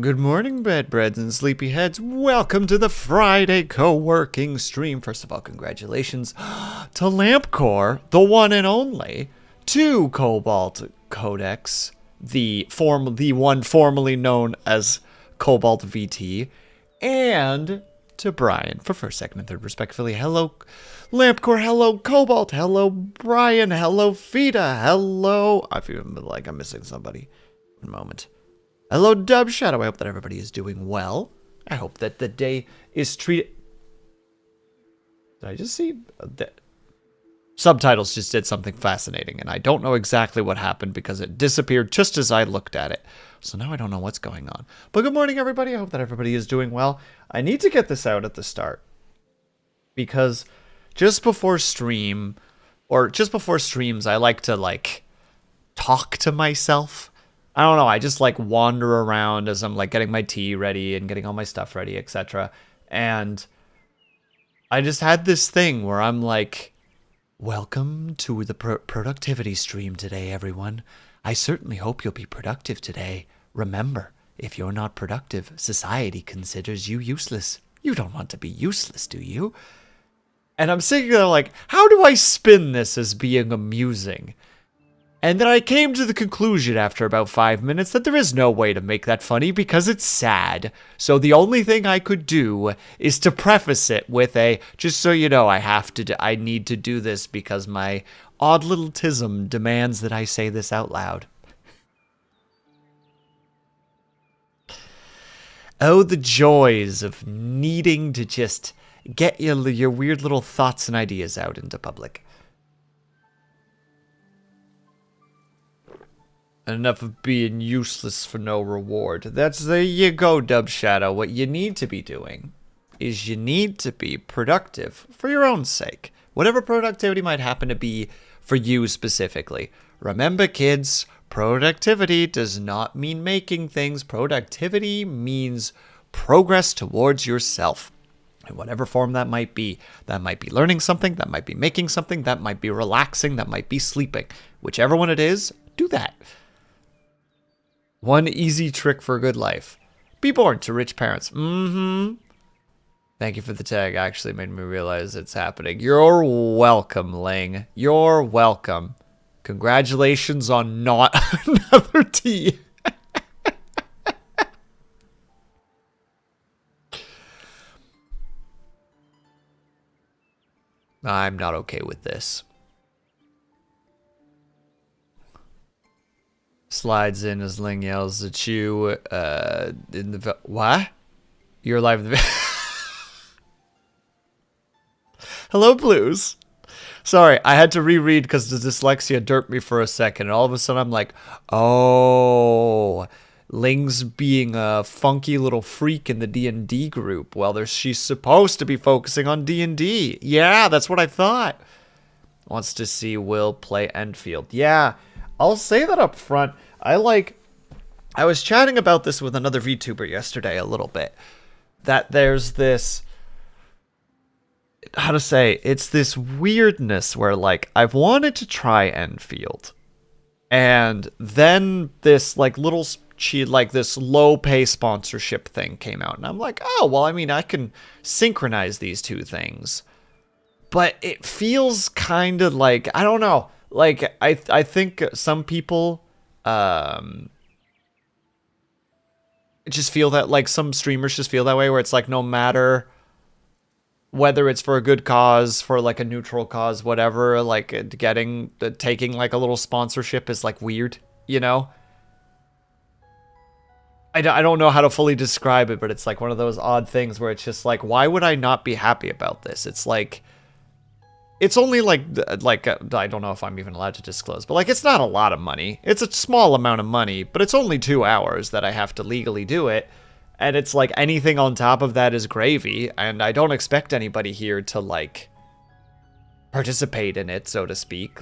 Good morning, bedbreads and sleepyheads. Welcome to the Friday co-working stream. First of all, congratulations to Lampcore, the one and only, to Cobalt Codex, the one formerly known as Cobalt VT, and to Brian for first, second, and third, respectively. Hello, Lampcore. Hello, Cobalt. Hello, Brian. Hello, Fita. Hello. I feel like I'm missing somebody. One moment. Hello, Dub Shadow. I hope that everybody is doing well. I hope that the day is treated. Did I just see that? Subtitles just did something fascinating, and I don't know exactly what happened because it disappeared just as I looked at it. So now I don't know what's going on. But good morning, everybody. I hope that everybody is doing well. I need to get this out at the start because just before stream, or just before streams, I like to talk to myself. I don't know, I just wander around as I'm getting my tea ready and getting all my stuff ready, etc. And I just had this thing where I'm like, welcome to the productivity stream today, everyone. I certainly hope you'll be productive today. Remember, if you're not productive, society considers you useless. You don't want to be useless, do you? And I'm sitting there how do I spin this as being amusing? And then I came to the conclusion after about 5 minutes that there is no way to make that funny because it's sad. So the only thing I could do is to preface it with just so you know, I need to do this because my odd little tism demands that I say this out loud. Oh, the joys of needing to just get your weird little thoughts and ideas out into public. Enough of being useless for no reward. There you go, Dub Shadow. What you need to be doing is you need to be productive for your own sake. Whatever productivity might happen to be for you specifically. Remember, kids, productivity does not mean making things. Productivity means progress towards yourself. In whatever form that might be. That might be learning something. That might be making something. That might be relaxing. That might be sleeping. Whichever one it is, do that. One easy trick for a good life. Be born to rich parents. Thank you for the tag. Actually made me realize it's happening. You're welcome, Ling. You're welcome. Congratulations on not another tea. I'm not okay with this. Slides in as Ling yells at you in the... What? You're live in the... Hello, Blues. Sorry, I had to reread because the dyslexia derped me for a second. And all of a sudden I'm like, oh, Ling's being a funky little freak in the D&D group. Well, she's supposed to be focusing on D&D. Yeah, that's what I thought. Wants to see Will play Enfield. Yeah. I'll say that up front. I was chatting about this with another VTuber yesterday a little bit. That there's this, how to say, it's this weirdness where I've wanted to try Enfield. And then this this low pay sponsorship thing came out. And I'm like, oh, well, I mean, I can synchronize these two things. But it feels kind of I don't know. I think some people just feel that, some streamers just feel that way, where it's no matter whether it's for a good cause, for a neutral cause, whatever, taking a little sponsorship is weird, you know? I don't know how to fully describe it, but it's one of those odd things where it's just why would I not be happy about this? It's it's only I don't know if I'm even allowed to disclose, but it's not a lot of money. It's a small amount of money, but it's only 2 hours that I have to legally do it. And it's anything on top of that is gravy. And I don't expect anybody here to participate in it, so to speak.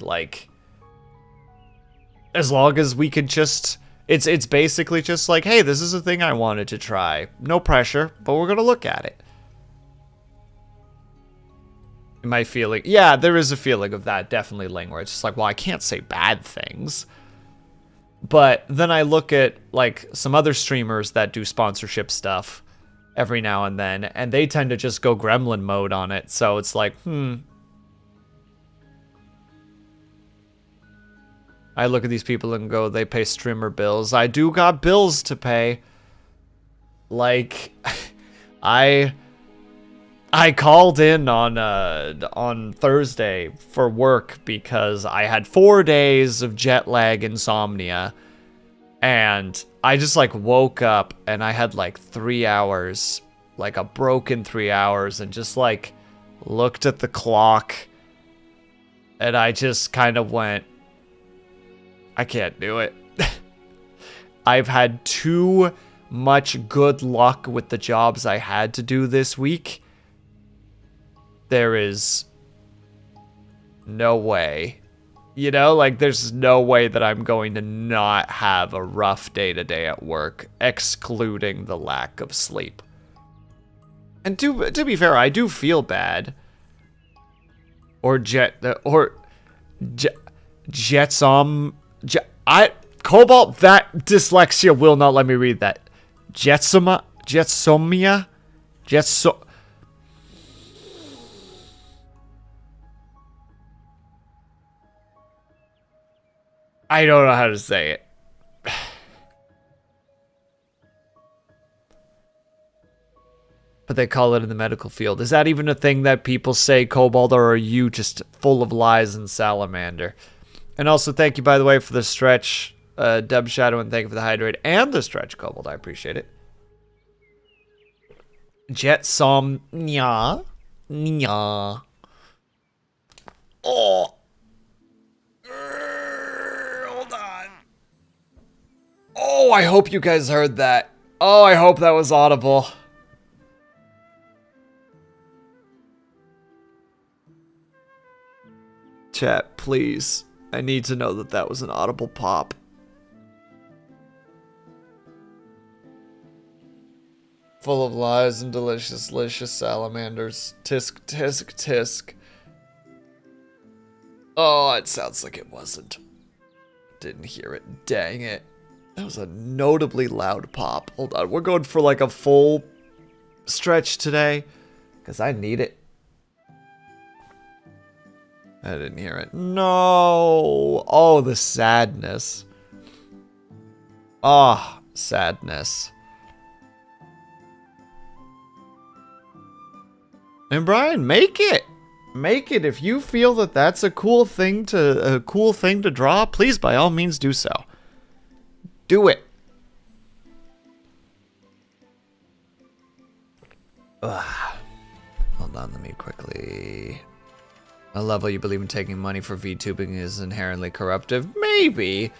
As long as we could just, it's basically just hey, this is a thing I wanted to try. No pressure, but we're going to look at it. Am I feeling... Yeah, there is a feeling of that, definitely, Ling, where it's just well, I can't say bad things. But then I look at like some other streamers that do sponsorship stuff every now and then, and they tend to just go gremlin mode on it. So it's like, I look at these people and go, they pay streamer bills. I do got bills to pay. Like, I called in on Thursday for work because I had 4 days of jet lag insomnia, and I just like woke up and I had like 3 hours, like a broken 3 hours, and just like looked at the clock, and I just kind of went, I can't do it. I've had too much good luck with the jobs I had to do this week. There is no way. You know, like, there's no way that I'm going to not have a rough day-to-day at work, excluding the lack of sleep. And to be fair, I do feel bad. Cobalt, that dyslexia will not let me read that. Jetsomia? I don't know how to say it. But they call it in the medical field. Is that even a thing that people say, Cobalt, or are you just full of lies and salamander? And also, thank you, by the way, for the stretch, Dub Shadow, and thank you for the hydrate and the stretch, Cobalt. I appreciate it. Jetsomnia. Nya. Oh. Hold on. Oh, I hope you guys heard that. Oh, I hope that was audible. Chat, please. I need to know that that was an audible pop. Full of lies and delicious salamanders. Tisk, tisk, tisk. Oh, it sounds like it wasn't. Didn't hear it. Dang it. That was a notably loud pop. Hold on, we're going for like a full stretch today, because I need it. I didn't hear it. No. Oh, the sadness. Ah, oh, sadness. And Brian, make it. Make it. If you feel that that's a cool thing to draw, please by all means do so. Do it. Ugh. Hold on, let me quickly. A level you believe in taking money for VTubing is inherently corruptive? Maybe.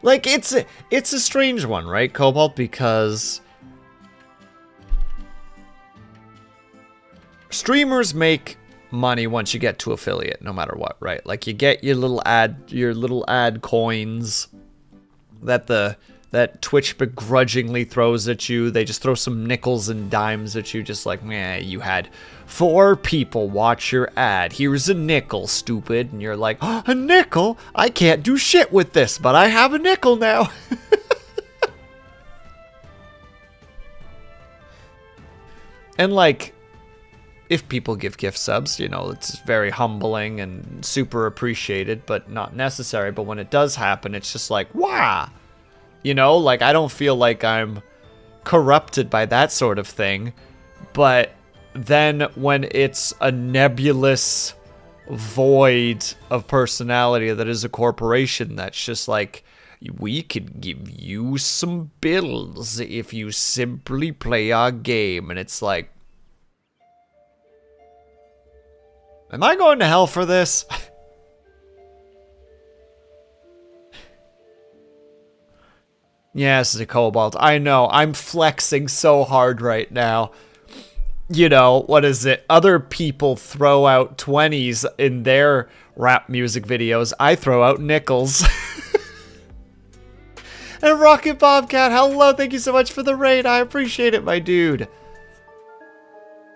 Like, it's a strange one, right, Cobalt? Because streamers make money once you get to affiliate, no matter what, right? Like, you get your little ad coins that Twitch begrudgingly throws at you. They just throw some nickels and dimes at you, just like, meh, you had 4 people watch your ad. Here's a nickel, stupid. And you're like, oh, a nickel? I can't do shit with this, but I have a nickel now. And like, if people give gift subs, you know, it's very humbling and super appreciated, but not necessary. But when it does happen, it's just like, wow. You know, like, I don't feel like I'm corrupted by that sort of thing. But then when it's a nebulous void of personality that is a corporation that's just like, we could give you some bills if you simply play our game. And it's like, am I going to hell for this? Yes, the Cobalt. I know. I'm flexing so hard right now. You know, what is it? Other people throw out 20s in their rap music videos. I throw out nickels. And Rocket Bobcat, hello. Thank you so much for the raid. I appreciate it, my dude.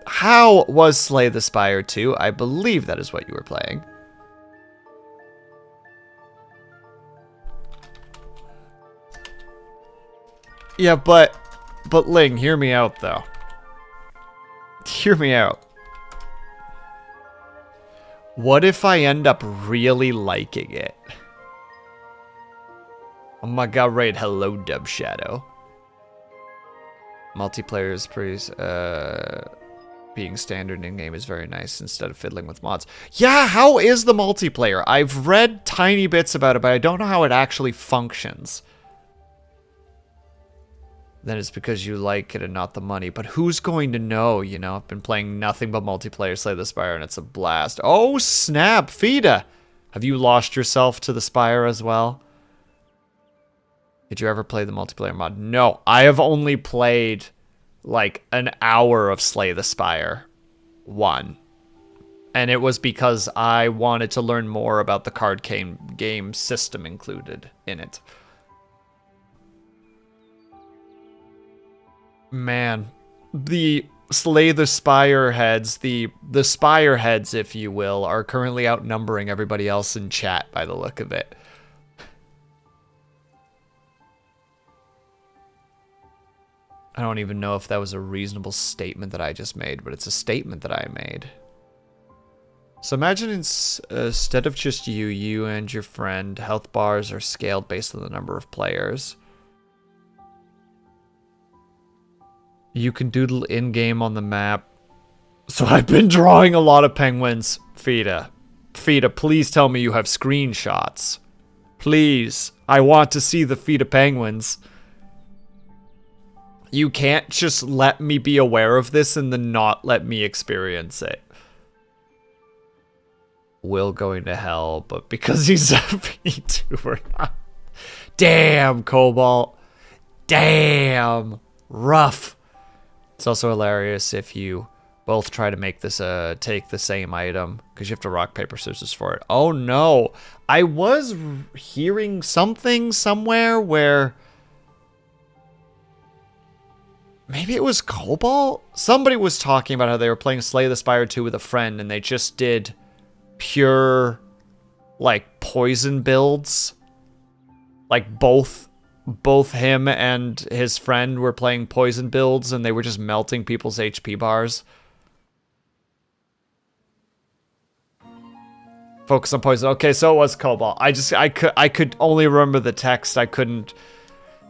How was Slay the Spire 2? I believe that is what you were playing. Yeah, but Ling, hear me out though. Hear me out. What if I end up really liking it? Oh my god, right. Hello, Dub Shadow. Multiplayer is pretty, being standard in-game is very nice instead of fiddling with mods. Yeah, how is the multiplayer? I've read tiny bits about it, but I don't know how it actually functions. Then it's because you like it and not the money. But who's going to know, you know? I've been playing nothing but multiplayer Slay the Spire, and it's a blast. Oh, snap! Fida! Have you lost yourself to the Spire as well? Did you ever play the multiplayer mod? No, I have only played, like, an hour of Slay the Spire 1. And it was because I wanted to learn more about the card game system included in it. Man, the Slay the Spire heads, the Spire heads, if you will, are currently outnumbering everybody else in chat by the look of it. I don't even know if that was a reasonable statement that I just made, but it's a statement that I made. So imagine instead of just you and your friend, health bars are scaled based on the number of players. You can doodle in-game on the map. So I've been drawing a lot of penguins. Fida. Fida, please tell me you have screenshots. Please. I want to see the Fida penguins. You can't just let me be aware of this and then not let me experience it. Will going to hell, but because he's a VTuber. Damn, Cobalt. Damn. Rough. It's also hilarious if you both try to make this take the same item, because you have to rock, paper, scissors for it. Oh no. I was hearing something somewhere where maybe it was Cobalt? Somebody was talking about how they were playing Slay the Spire 2 with a friend and they just did pure, like, poison builds. Like, both him and his friend were playing poison builds and they were just melting people's HP bars. Focus on poison. Okay, so it was Cobalt. I could only remember the text. I couldn't.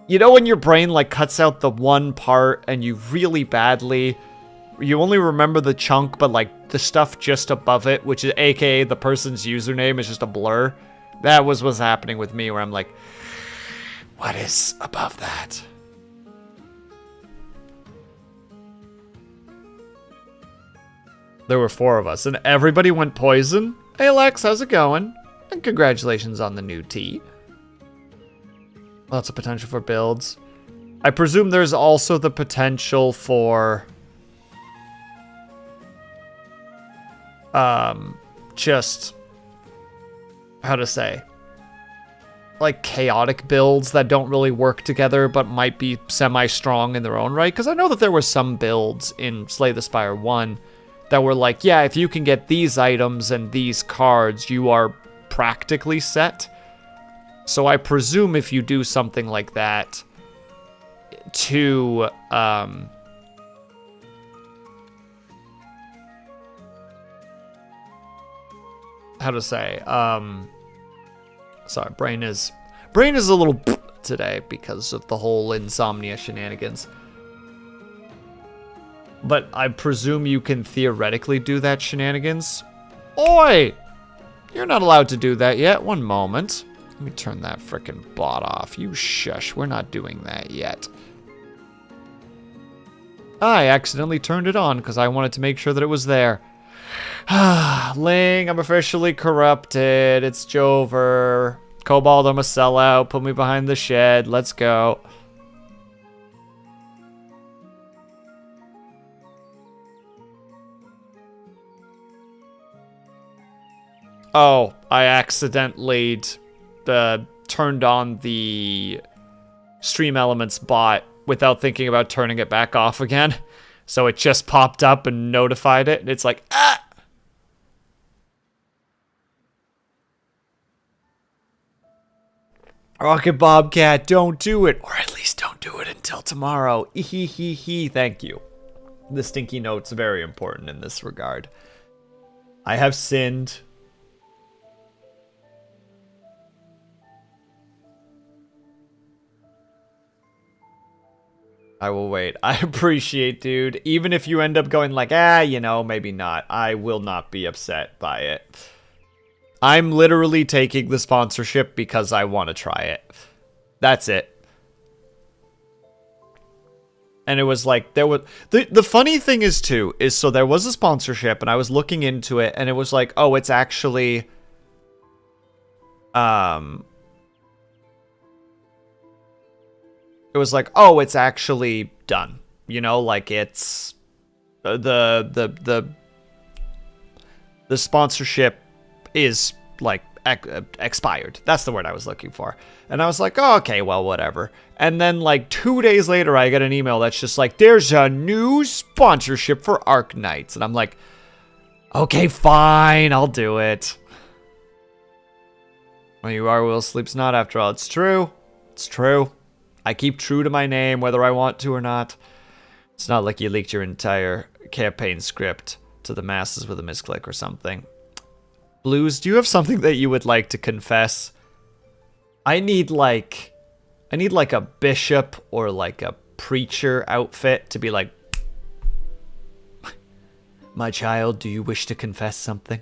You know when your brain like cuts out the one part and you really badly, you only remember the chunk, but like the stuff just above it, which is aka the person's username is just a blur. That was what's happening with me, where I'm like, what is above that? There were 4 of us, and everybody went poison. Hey, Lex, how's it going? And congratulations on the new tea. Lots of potential for builds. I presume there's also the potential for... just... how to say... like chaotic builds that don't really work together but might be semi-strong in their own right, because I know that there were some builds in Slay the Spire 1 that were like, yeah, if you can get these items and these cards, you are practically set. So I presume if you do something like that to how to say, sorry, brain is a little today because of the whole insomnia shenanigans. But I presume you can theoretically do that shenanigans. Oi! You're not allowed to do that yet. One moment. Let me turn that frickin' bot off. You shush. We're not doing that yet. I accidentally turned it on because I wanted to make sure that it was there. Ling, I'm officially corrupted. It's Jover. Cobalt, I'm a sellout. Put me behind the shed. Let's go. Oh, I accidentally turned on the Stream Elements bot without thinking about turning it back off again. So it just popped up and notified it. And it's like, ah! Rocket Bobcat, don't do it. Or at least don't do it until until tomorrow. Thank you. The stinky note's very important in this regard. I have sinned. I will wait. I appreciate, dude. Even if you end up going like, you know, maybe not. I will not be upset by it. I'm literally taking the sponsorship because I want to try it. That's it. And it was like, there was... The funny thing is, too, is so there was a sponsorship, and I was looking into it, and it was like, oh, it's actually... It was like, oh, it's actually done. You know, like it's the sponsorship is like expired. That's the word I was looking for. And I was like, oh, okay, well, whatever. And then like 2 days later, I get an email that's just like, there's a new sponsorship for Arknights. And I'm like, okay, fine, I'll do it. Well, you are Will Sleeps Not, after all. It's true. It's true. I keep true to my name, whether I want to or not. It's not like you leaked your entire campaign script to the masses with a misclick or something. Blues, do you have something that you would like to confess? I need like a bishop or like a preacher outfit to be like, my child, do you wish to confess something?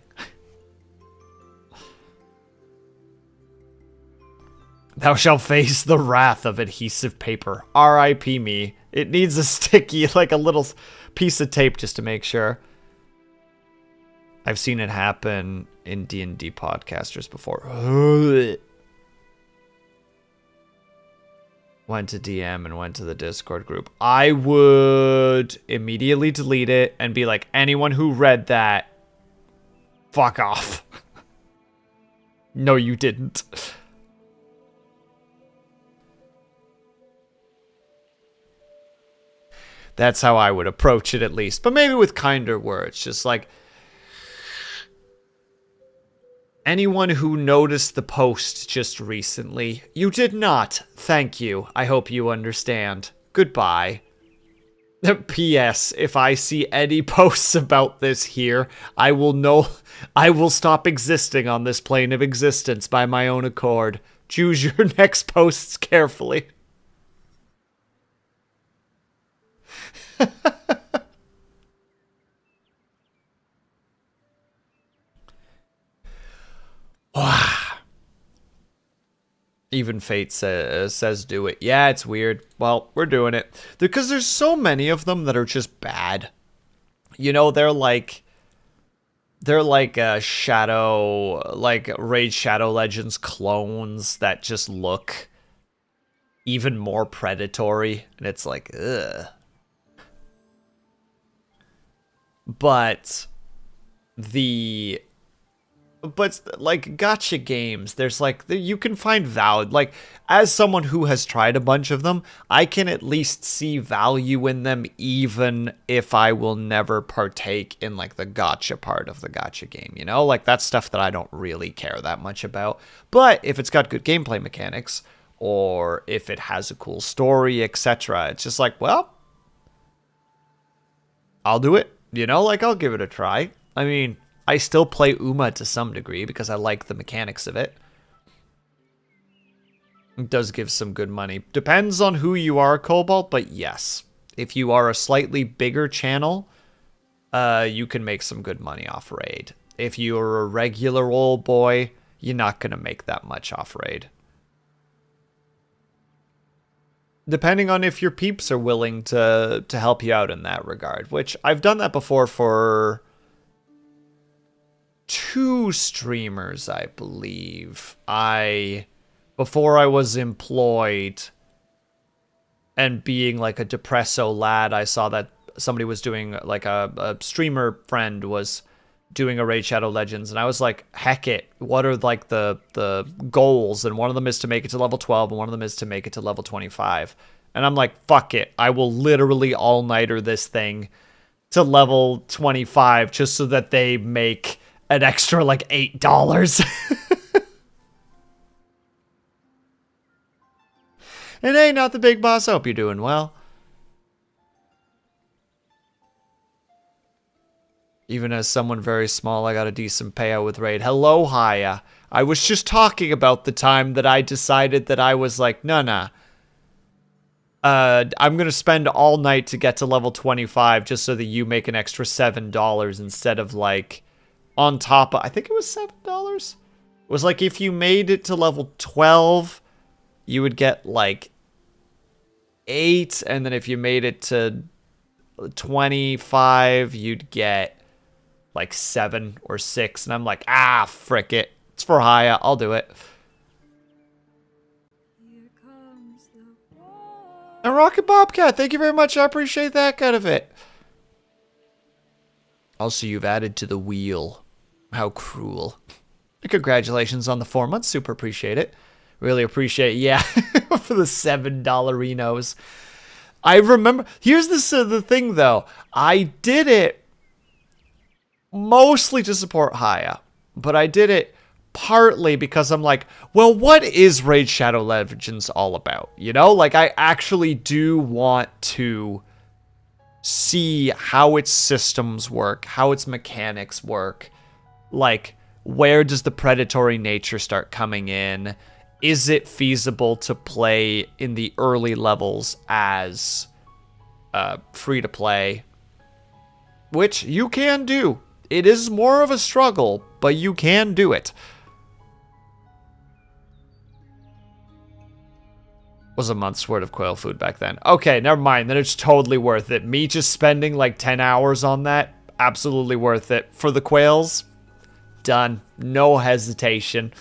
Thou shalt face the wrath of adhesive paper. R.I.P. me. It needs a sticky, like a little piece of tape just to make sure. I've seen it happen in D&D podcasters before. Went to DM and went to the Discord group. I would immediately delete it and be like, anyone who read that, fuck off. No, you didn't. That's how I would approach it, at least. But maybe with kinder words. Just like, anyone who noticed the post just recently, you did not. Thank you. I hope you understand. Goodbye. P.S. If I see any posts about this here, I will stop existing on this plane of existence by my own accord. Choose your next posts carefully. Even Fate says do it. Yeah, it's weird. Well, we're doing it. Because there's so many of them that are just bad. You know, they're like Shadow, like Raid Shadow Legends clones that just look even more predatory. And it's like, ugh. But like gacha games, there's like, you can find value. Like, as someone who has tried a bunch of them, I can at least see value in them, even if I will never partake in like the gacha part of the gacha game, you know? Like, that's stuff that I don't really care that much about. But if it's got good gameplay mechanics, or if it has a cool story, etc., it's just like, well, I'll do it. You know, like, I'll give it a try. I mean, I still play Uma to some degree because I like the mechanics of it. It does give some good money. Depends on who you are, Cobalt, but yes. If you are a slightly bigger channel, you can make some good money off Raid. If you're a regular old boy, you're not going to make that much off Raid. Depending on if your peeps are willing to help you out in that regard, which I've done that before for 2 streamers, I believe. Before I was employed and being like a depresso lad, I saw that somebody was doing, like a streamer friend was doing a Raid Shadow Legends, and I was like, heck it, what are like the goals? And one of them is to make it to level 12, and one of them is to make it to level 25. And I'm like, fuck it, I will literally all-nighter this thing to level 25 just so that they make an extra like $8. And hey, not the big boss. Hope you're doing well. Even as someone very small, I got a decent payout with Raid. Hello, Haya. I was just talking about the time that I decided that I was like, nah. I'm going to spend all night to get to level 25 just so that you make an extra $7 instead of like on top of, I think it was $7. It was like if you made it to level 12, you would get like 8. And then if you made it to 25, you'd get like 7 or 6. And I'm like, frick it. It's for Haya. I'll do it. And Rocket Bobcat, thank you very much. I appreciate that kind of it. Also, you've added to the wheel. How cruel. Congratulations on the 4 months. Super appreciate it. Really appreciate it. Yeah, for the $7 Renos. I remember. Here's the thing, though. I did it mostly to support Haya. But I did it partly because I'm like, well, what is Raid Shadow Legends all about? You know, like I actually do want to see how its systems work, how its mechanics work. Like, where does the predatory nature start coming in? Is it feasible to play in the early levels as free to play? Which you can do. It is more of a struggle, but you can do it. Was a month's worth of quail food back then. Okay, never mind. Then it's totally worth it. Me just spending like 10 hours on that, absolutely worth it. For the quails, done. No hesitation.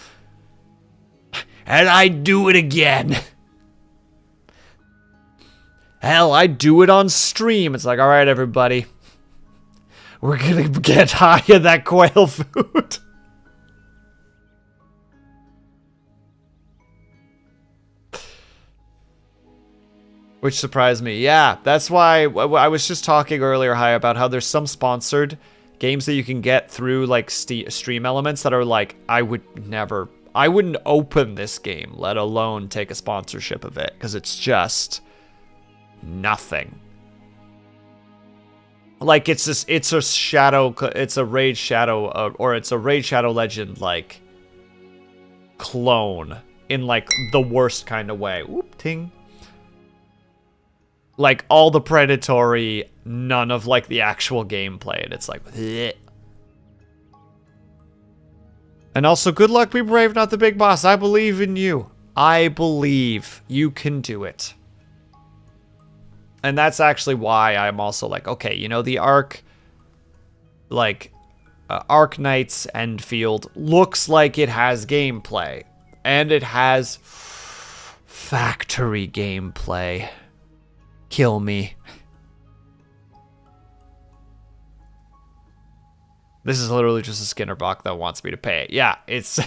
And I'd do it again. Hell, I'd do it on stream. It's like, all right, everybody. We're gonna get high of that quail food. Which surprised me. Yeah, that's why I was just talking earlier, Hi, about how there's some sponsored games that you can get through like stream elements that are like, I wouldn't open this game, let alone take a sponsorship of it, because it's just nothing. Like it's a Raid Shadow, or it's a Raid Shadow Legend like clone in like the worst kind of way. Whoop, ting. Like, all the predatory, none of, like, the actual gameplay. And it's like, bleh. And also, good luck, be brave, not the big boss. I believe in you. I believe you can do it. And that's actually why I'm also like, okay, you know, the Arc, like, Arc Knight's Endfield looks like it has gameplay. And it has factory gameplay. Kill me. This is literally just a Skinner bot that wants me to pay it. Yeah, it's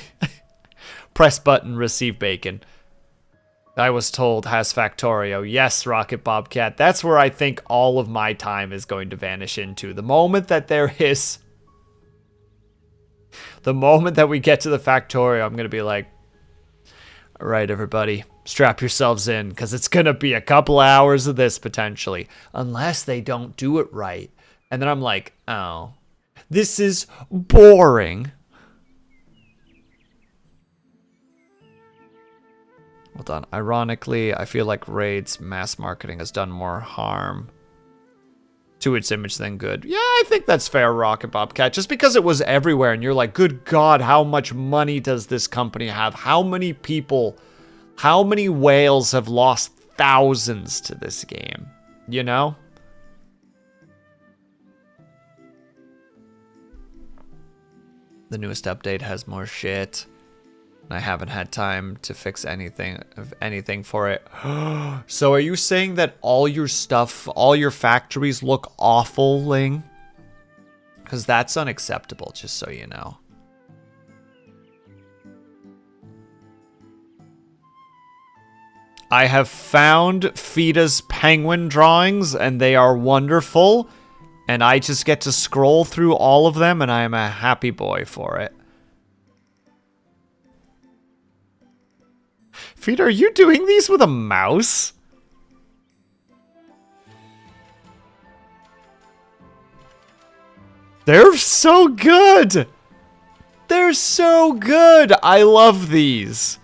press button, receive bacon. I was told has Factorio. Yes, Rocket Bobcat. That's where I think all of my time is going to vanish into. The moment that there is... The moment that we get to the Factorio, I'm going to be like, all right, everybody, strap yourselves in, because it's going to be a couple hours of this, potentially. Unless they don't do it right. And then I'm like, oh, this is boring. Hold on. Ironically, I feel like Raid's mass marketing has done more harm to its image than good. Yeah, I think that's fair, Rocket Bobcat. Just because it was everywhere and you're like, good God, how much money does this company have? How many people, how many whales have lost thousands to this game? You know? The newest update has more shit. I haven't had time to fix anything for it. So are you saying that all your stuff, all your factories look awful, Ling? Because that's unacceptable, just so you know. I have found Fita's penguin drawings, and they are wonderful. And I just get to scroll through all of them, and I am a happy boy for it. Peter, are you doing these with a mouse? They're so good! They're so good! I love these.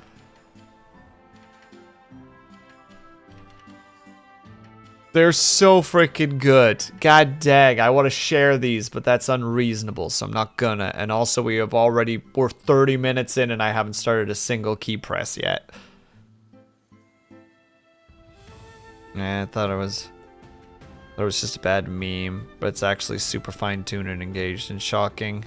They're so freaking good. God dang, I want to share these, but that's unreasonable, so I'm not gonna. And also, we're 30 minutes in and I haven't started a single key press yet. Yeah, I thought it was just a bad meme, but it's actually super fine-tuned and engaged and shockingly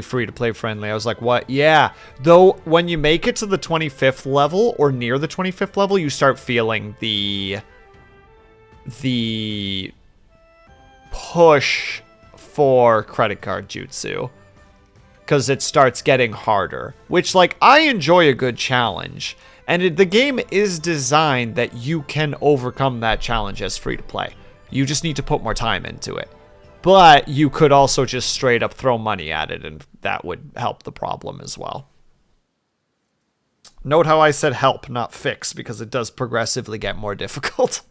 free to play friendly. I was like, what? Yeah, though when you make it to the 25th level or near the 25th level, you start feeling the push for credit card jutsu, because it starts getting harder, which, like, I enjoy a good challenge, and the game is designed that you can overcome that challenge as free to play. You just need to put more time into it, but you could also just straight up throw money at it, and that would help the problem as well. Note how I said help, not fix, because it does progressively get more difficult.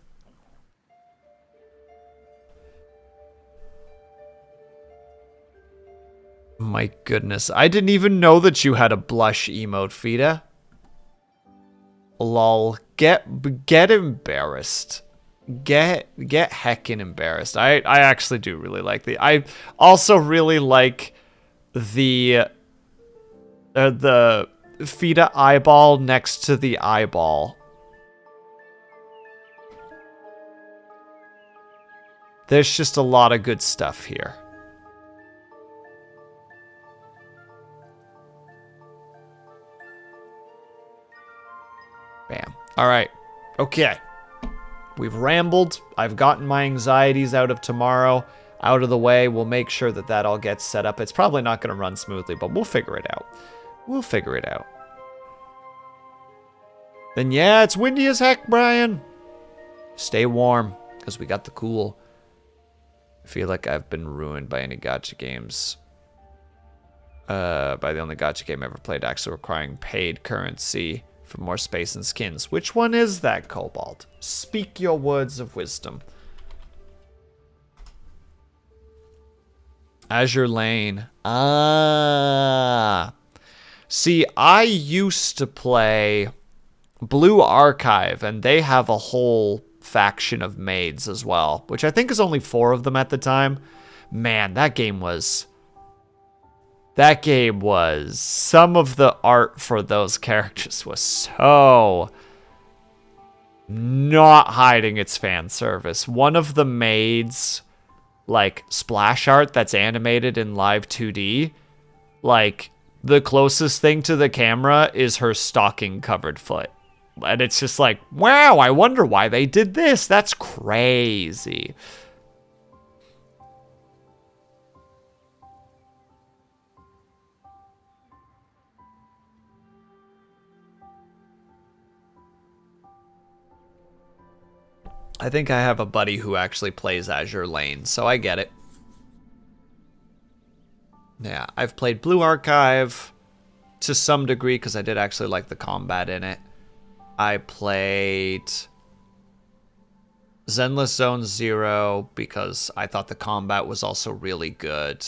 My goodness, I didn't even know that you had a blush emote, Fida. Lol, get embarrassed. Get heckin' embarrassed. I actually do really like I also really like the Fida eyeball next to the eyeball. There's just a lot of good stuff here. Bam. All right. Okay. We've rambled. I've gotten my anxieties out of tomorrow out of the way. We'll make sure that that all gets set up. It's probably not going to run smoothly, but we'll figure it out. We'll figure it out. And yeah, it's windy as heck, Brian. Stay warm, because we got the cool. I feel like I've been ruined by any gacha games. By the only gacha game I ever played actually requiring paid currency for more space and skins. Which one is that, Cobalt? Speak your words of wisdom. Azure Lane. Ah. See, I used to play Blue Archive, and they have a whole faction of maids as well, which I think is only 4 of them at the time. Man, that game was... some of the art for those characters was so not hiding its fan service. One of the maids, like, splash art that's animated in live 2D, like, the closest thing to the camera is her stocking covered foot. And it's just like, wow, I wonder why they did this. That's crazy. I think I have a buddy who actually plays Azure Lane, so I get it. Yeah, I've played Blue Archive to some degree because I did actually like the combat in it. I played Zenless Zone Zero because I thought the combat was also really good.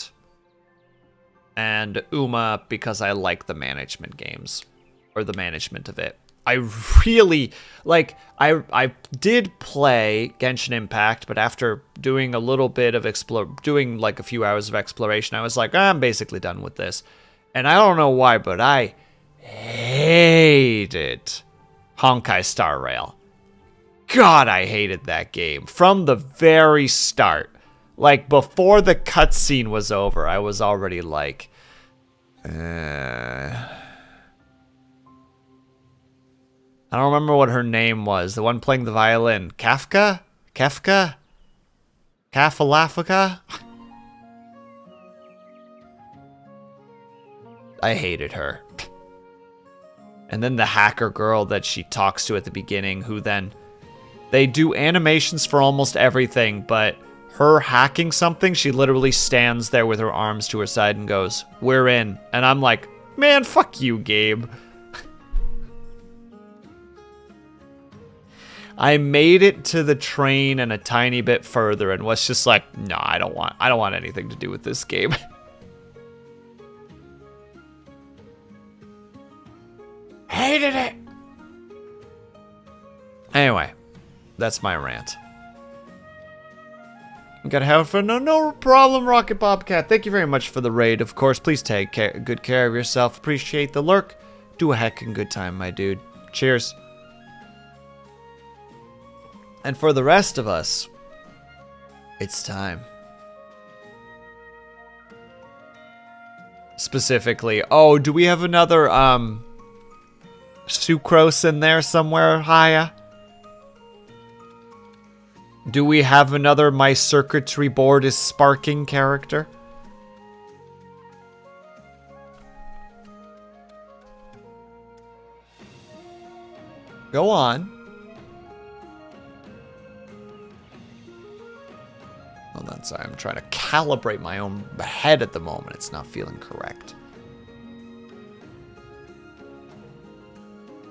And Uma because I like the management games, or the management of it. I really, like, I did play Genshin Impact, but after doing a little bit of doing like a few hours of exploration, I was like, I'm basically done with this. And I don't know why, but I hated Honkai Star Rail. God, I hated that game from the very start. Like, before the cutscene was over, I was already like, I don't remember what her name was. The one playing the violin. Kafka? Kefka? Kafalafaka? I hated her. And then the hacker girl that she talks to at the beginning, who then... They do animations for almost everything, but her hacking something, she literally stands there with her arms to her side and goes, "We're in." And I'm like, man, fuck you, Gabe. I made it to the train and a tiny bit further and was just like, no, I don't want anything to do with this game. Hated it. Anyway, that's my rant. Gotta have fun. No problem, Rocket Bobcat. Thank you very much for the raid. Of course, please take good care of yourself. Appreciate the lurk. Do a heckin' good time, my dude. Cheers. And for the rest of us, it's time. Specifically, oh, do we have another sucrose in there somewhere, Haya? Do we have another my circuitry board is sparking character? Go on. Hold on, sorry, I'm trying to calibrate my own head at the moment. It's not feeling correct.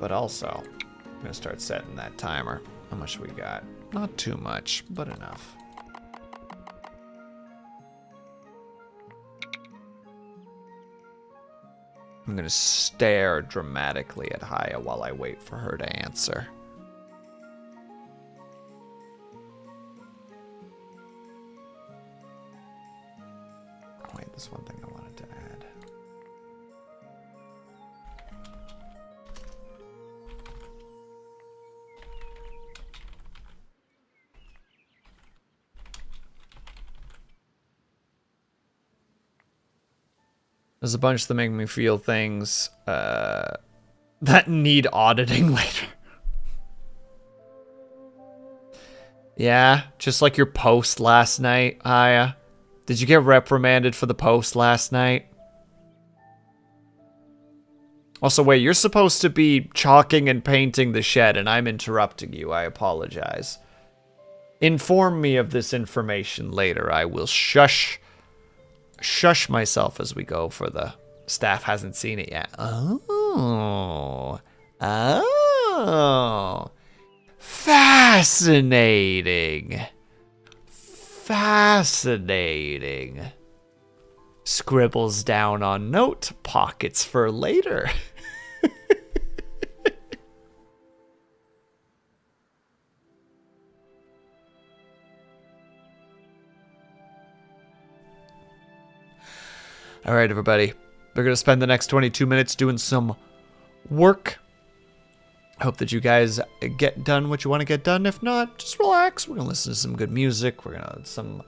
But also, I'm gonna start setting that timer. How much we got? Not too much, but enough. I'm gonna stare dramatically at Haya while I wait for her to answer. Oh, wait, there's one thing I wanted to add. There's a bunch that make me feel things that need auditing later. Yeah, just like your post last night, Aya. Did you get reprimanded for the post last night? Also, wait, you're supposed to be chalking and painting the shed, and I'm interrupting you. I apologize. Inform me of this information later. I will shush myself as we go, for the staff hasn't seen it yet. Oh. Fascinating. Scribbles down on note, pockets for later. All right, everybody. We're going to spend the next 22 minutes doing some work. Hope that you guys get done what you want to get done. If not, just relax. We're going to listen to some good music. We're going to some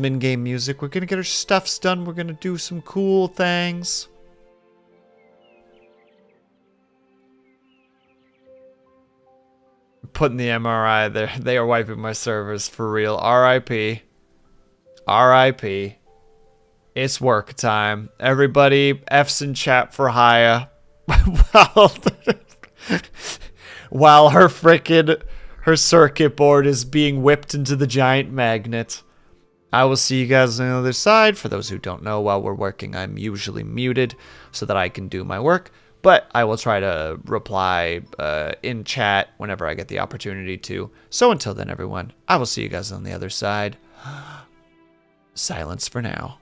in-game music. We're going to get our stuffs done. We're going to do some cool things. Putting the MRI there. They are wiping my servers for real. R.I.P. R.I.P. It's work time. Everybody, F's in chat for Haya. While her circuit board is being whipped into the giant magnet. I will see you guys on the other side. For those who don't know, while we're working, I'm usually muted so that I can do my work. But I will try to reply in chat whenever I get the opportunity to. So until then, everyone, I will see you guys on the other side. Silence for now.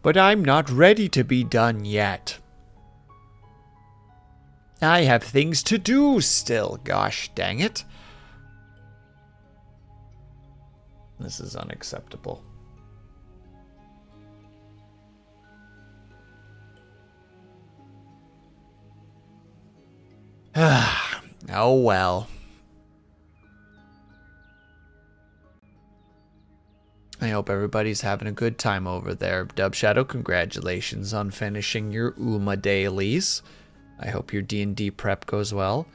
But I'm not ready to be done yet. I have things to do still, gosh dang it. This is unacceptable. Oh well. I hope everybody's having a good time over there. Dub Shadow, congratulations on finishing your UMA dailies. I hope your D&D prep goes well.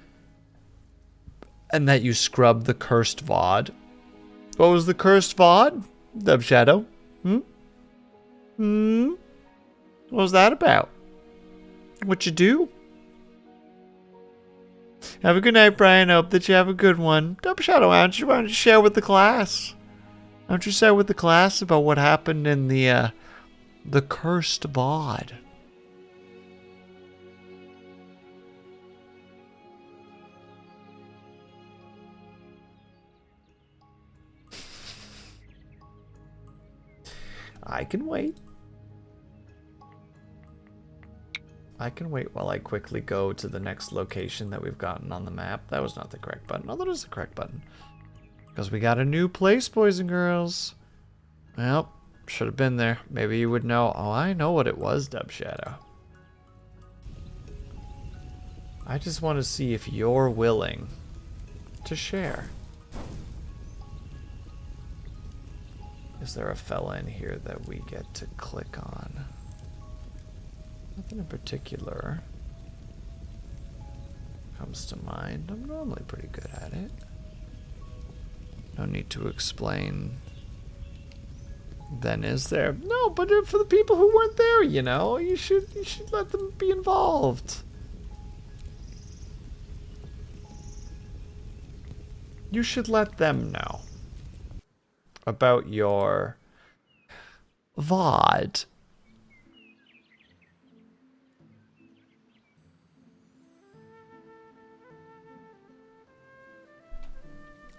And that you scrub the cursed VOD. What was the cursed VOD, Dub Shadow? What was that about? What you do? Have a good night, Brian. I hope that you have a good one. Dub Shadow, why don't you share with the class? Why don't you share with the class about what happened in the cursed VOD? I can wait. I can wait while I quickly go to the next location that we've gotten on the map. That was not the correct button. Oh, that is the correct button. Because we got a new place, boys and girls. Well, should have been there. Maybe you would know. Oh, I know what it was, Dub Shadow. I just want to see if you're willing to share. Is there a fella in here that we get to click on? Nothing in particular comes to mind. I'm normally pretty good at it. No need to explain. Then is there? No, but for the people who weren't there, you know, you should let them be involved. You should let them know about your VOD.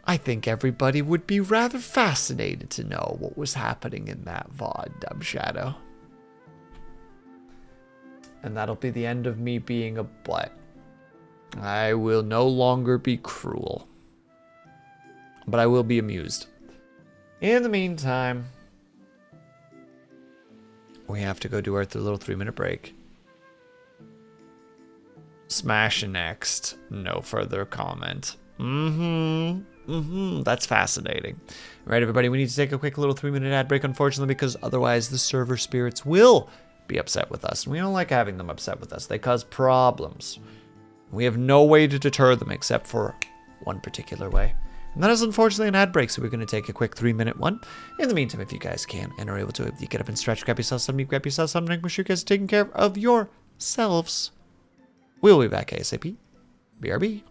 I think everybody would be rather fascinated to know what was happening in that VOD, Dub Shadow. And that'll be the end of me being a butt. I will no longer be cruel. But I will be amused. In the meantime, we have to go do our little 3-minute break. Smash next. No further comment. That's fascinating. All right, everybody, we need to take a quick little 3-minute ad break, unfortunately, because otherwise the server spirits will be upset with us. And we don't like having them upset with us. They cause problems. We have no way to deter them except for one particular way. And that is unfortunately an ad break, so we're going to take a quick 3-minute one. In the meantime, if you guys can and are able to, if you get up and stretch, grab yourself something, grab yourself something, make sure you guys are taking care of yourselves. We'll be back ASAP. BRB.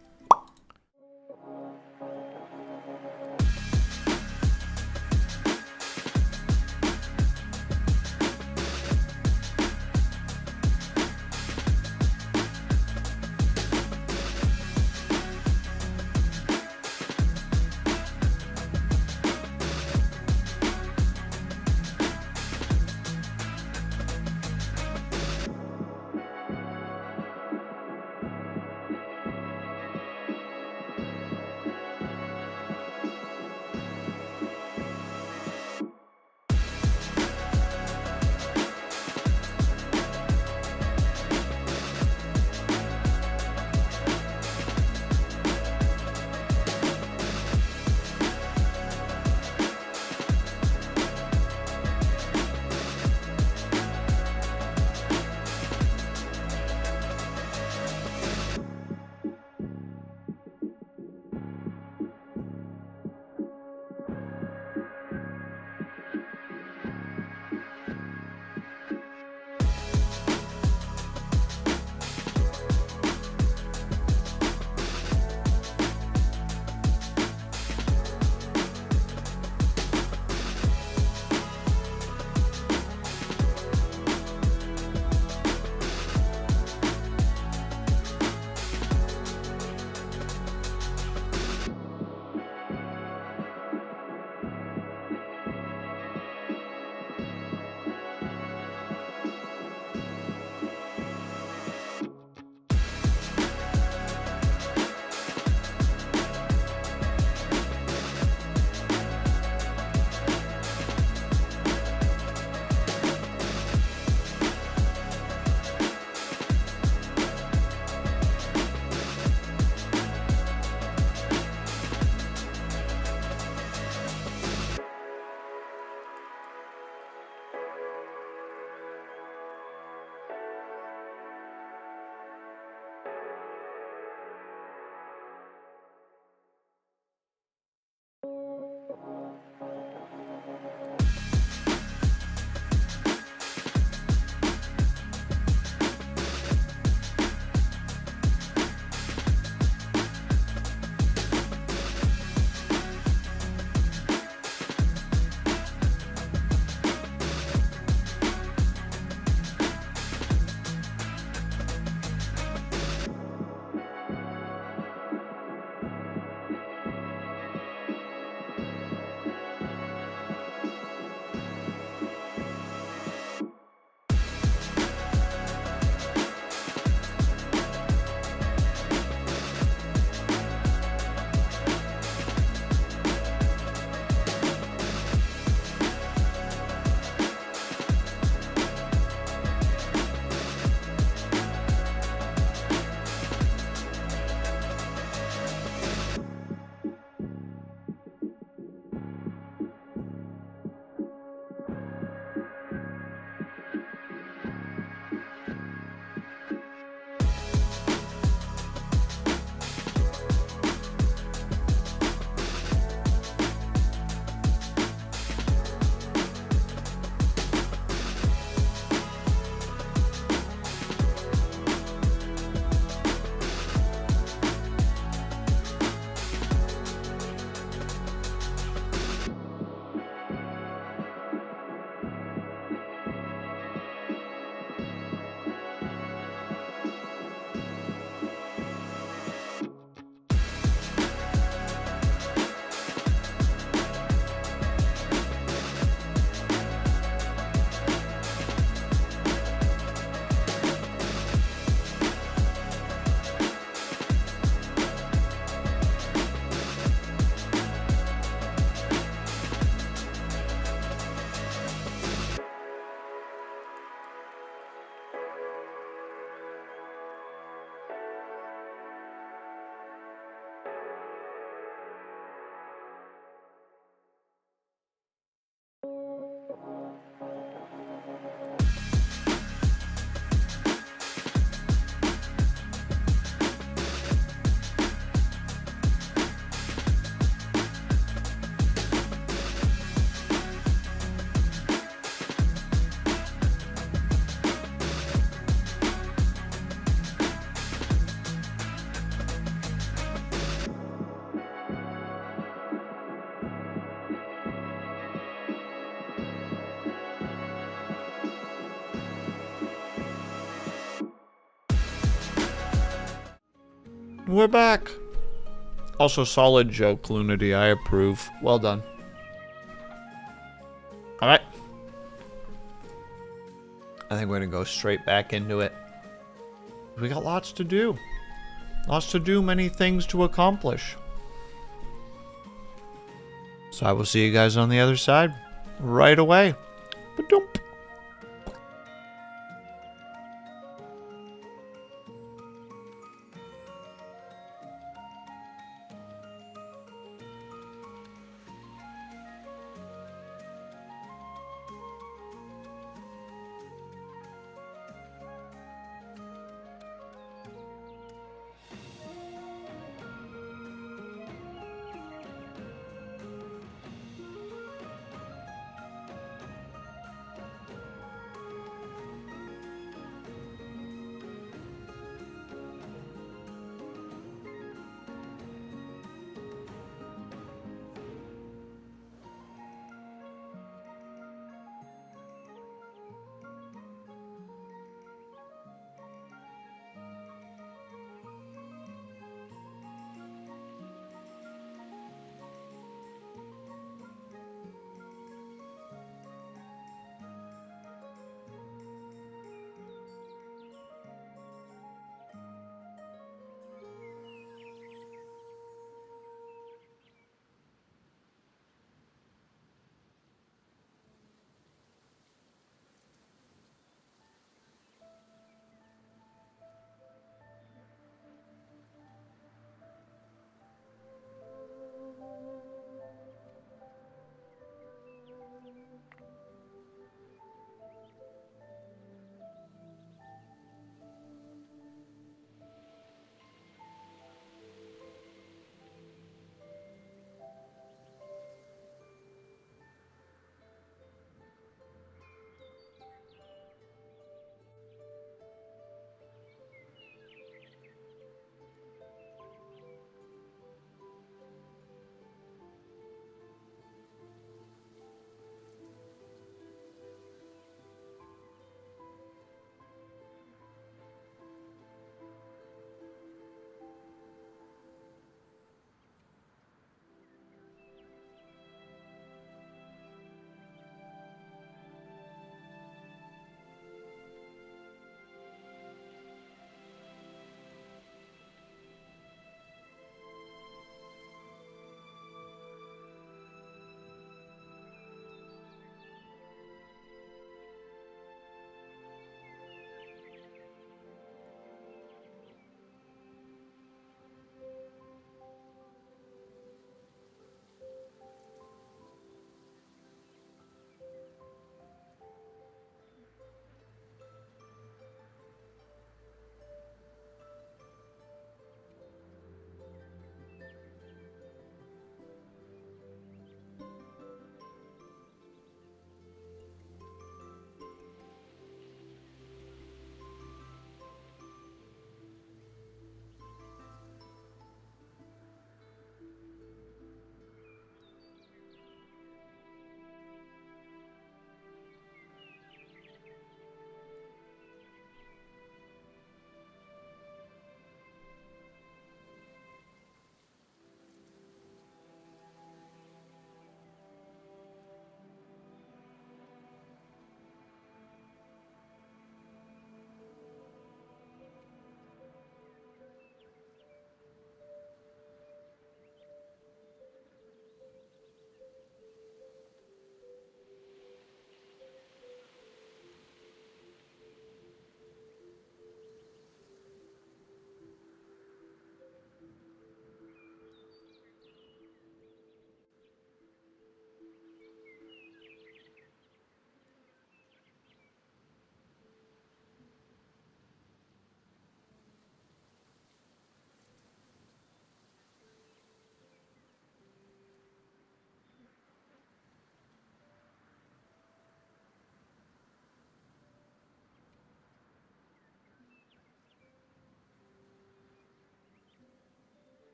We're back. Also, solid joke, Lunity. I approve. Well done. Alright. I think we're gonna go straight back into it. We got lots to do. Lots to do, many things to accomplish. So I will see you guys on the other side right away. Ba-dum.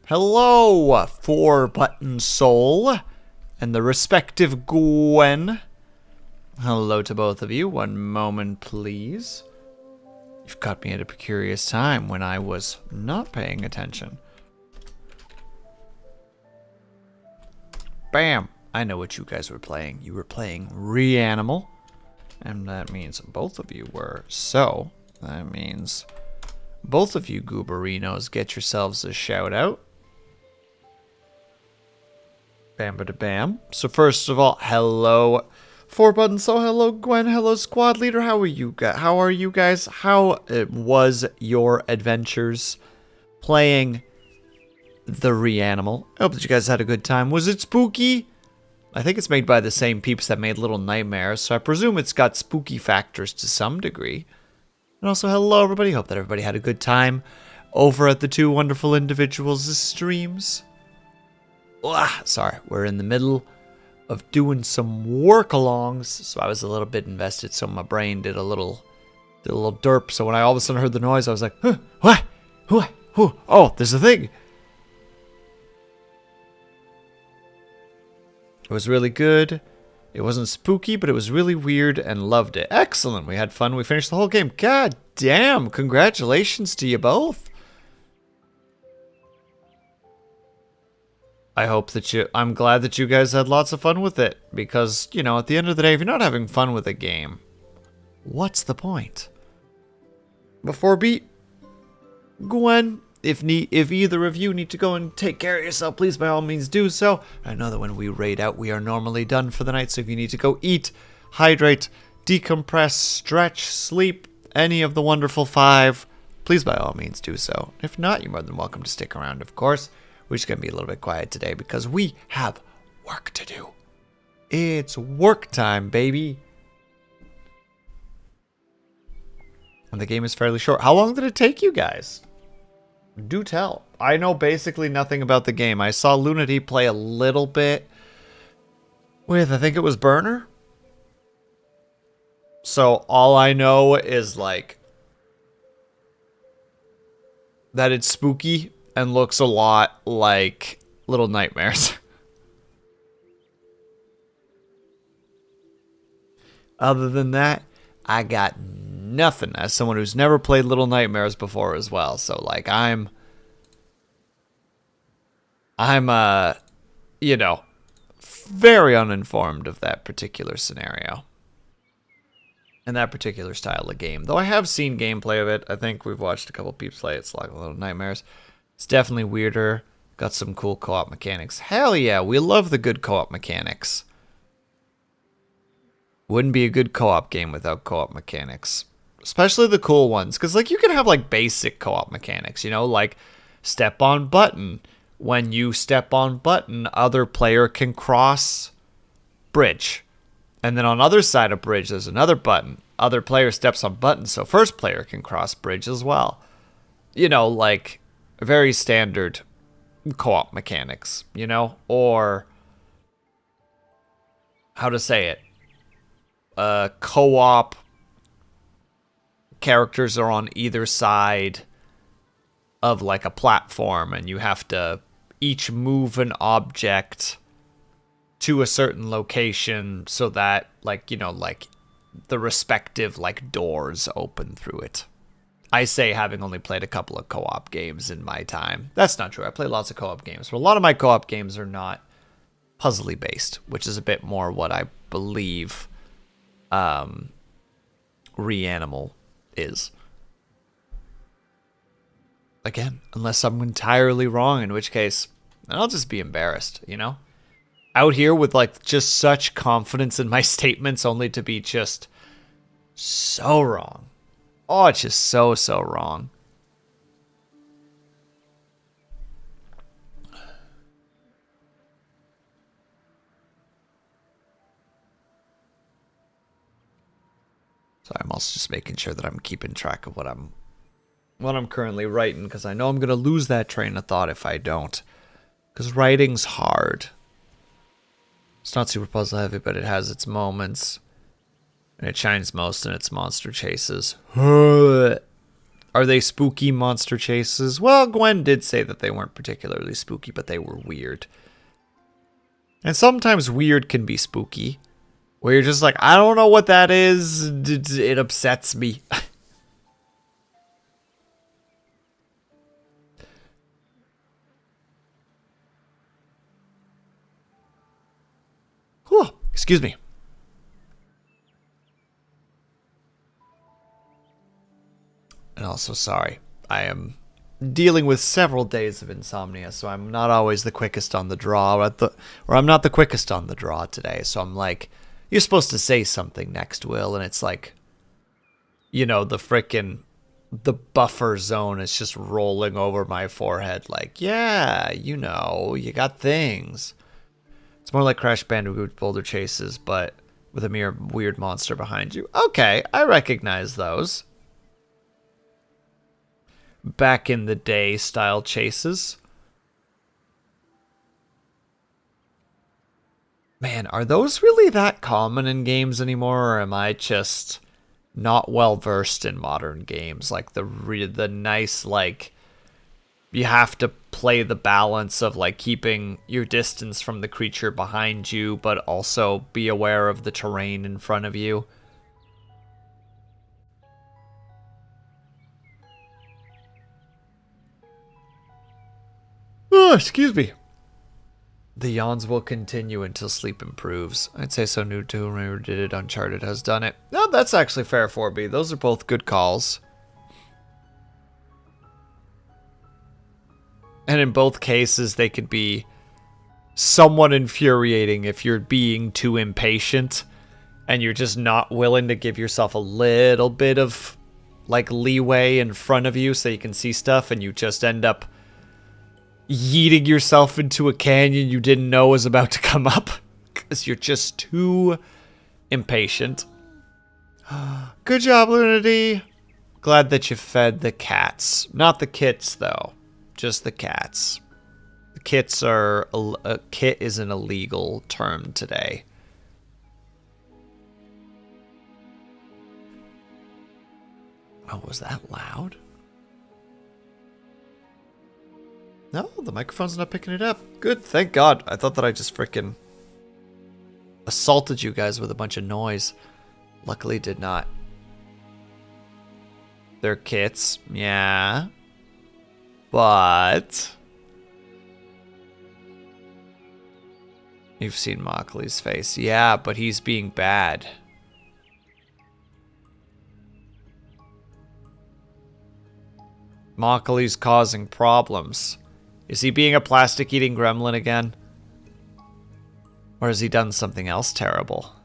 Hello, 4-button soul, and the respective Gwen. Hello to both of you. One moment, please. You've caught me at a precarious time when I was not paying attention. Bam! I know what you guys were playing. You were playing Reanimal, and that means both of you were. So, that means both of you gooberinos get yourselves a shout out. Bam-ba-da-bam. So first of all, hello, 4-button soul, hello Gwen, hello squad leader. How are you guys? How was your adventures playing the Reanimal? I hope that you guys had a good time. Was it spooky? I think it's made by the same peeps that made Little Nightmares, so I presume it's got spooky factors to some degree. And also, hello everybody. Hope that everybody had a good time over at the two wonderful individuals' streams. Sorry, we're in the middle of doing some work-alongs, so I was a little bit invested, so my brain did a little derp. So when I all of a sudden heard the noise, I was like, huh, what? Oh, there's a thing. It was really good. It wasn't spooky, but it was really weird and loved it. Excellent. We had fun. We finished the whole game. God damn. Congratulations to you both. I'm glad that you guys had lots of fun with it, because, you know, at the end of the day, if you're not having fun with a game, what's the point? Before beat, Gwen, if either of you need to go and take care of yourself, please by all means do so. I know that when we raid out, we are normally done for the night, so if you need to go eat, hydrate, decompress, stretch, sleep, any of the wonderful 5, please by all means do so. If not, you're more than welcome to stick around, of course. We're just going to be a little bit quiet today because we have work to do. It's work time, baby. And the game is fairly short. How long did it take you guys? Do tell. I know basically nothing about the game. I saw Lunity play a little bit with, I think it was Burner. So all I know is like that it's spooky and looks a lot like Little Nightmares. Other than that, I got nothing as someone who's never played Little Nightmares before as well. So like I'm you know, very uninformed of that particular scenario and that particular style of game. Though I have seen gameplay of it. I think we've watched a couple peeps play it. It's like Little Nightmares. It's definitely weirder. Got some cool co-op mechanics. Hell yeah, we love the good co-op mechanics. Wouldn't be a good co-op game without co-op mechanics. Especially the cool ones. Because, like, you can have, like, basic co-op mechanics, you know? Like, step on button. When you step on button, other player can cross bridge. And then on other side of bridge, there's another button. Other player steps on button, so first player can cross bridge as well. You know, like, very standard co-op mechanics, you know? Or, how to say it? Co-op characters are on either side of like a platform, and you have to each move an object to a certain location so that, like, you know, like the respective like doors open through it. I say having only played a couple of co-op games in my time. That's not true. I play lots of co-op games, but a lot of my co-op games are not puzzly based, which is a bit more what I believe Reanimal is. Again, unless I'm entirely wrong, in which case I'll just be embarrassed, you know? Out here with like just such confidence in my statements only to be just so wrong. Oh, it's just so wrong. So I'm also just making sure that I'm keeping track of what I'm currently writing, because I know I'm going to lose that train of thought if I don't. Because writing's hard. It's not super puzzle heavy, but it has its moments. And it shines most in its monster chases. Are they spooky monster chases? Well, Gwen did say that they weren't particularly spooky, but they were weird. And sometimes weird can be spooky. Where you're just like, I don't know what that is. It upsets me. Whew, excuse me. And also, sorry, I am dealing with several days of insomnia, so I'm not always the quickest on the draw. Or I'm not the quickest on the draw today, so I'm like, you're supposed to say something next, Will, and it's like, you know, the buffer zone is just rolling over my forehead like, yeah, you know, you got things. It's more like Crash Bandicoot Boulder Chases, but with a mere weird monster behind you. Okay, I recognize those. Back in the day style chases. Man, are those really that common in games anymore, or am I just not well versed in modern games? Like the nice, like, you have to play the balance of like keeping your distance from the creature behind you, but also be aware of the terrain in front of you. Oh, excuse me. The yawns will continue until sleep improves. I'd say so. New Tomb Raider did it. Uncharted has done it. No, that's actually fair, 4B. Those are both good calls. And in both cases, they could be somewhat infuriating if you're being too impatient and you're just not willing to give yourself a little bit of like leeway in front of you so you can see stuff, and you just end up yeeting yourself into a canyon you didn't know was about to come up because you're just too impatient. Good job, Lunity. Glad that you fed the cats. Not the kits, though. Just the cats. The kits are... A kit is an illegal term today. Oh, was that loud? No, the microphone's not picking it up. Good, thank God. I thought that I just frickin' assaulted you guys with a bunch of noise. Luckily did not. They're kits, yeah. But... You've seen Mockley's face. Yeah, but he's being bad. Mockley's causing problems. Is he being a plastic-eating gremlin again? Or has he done something else terrible?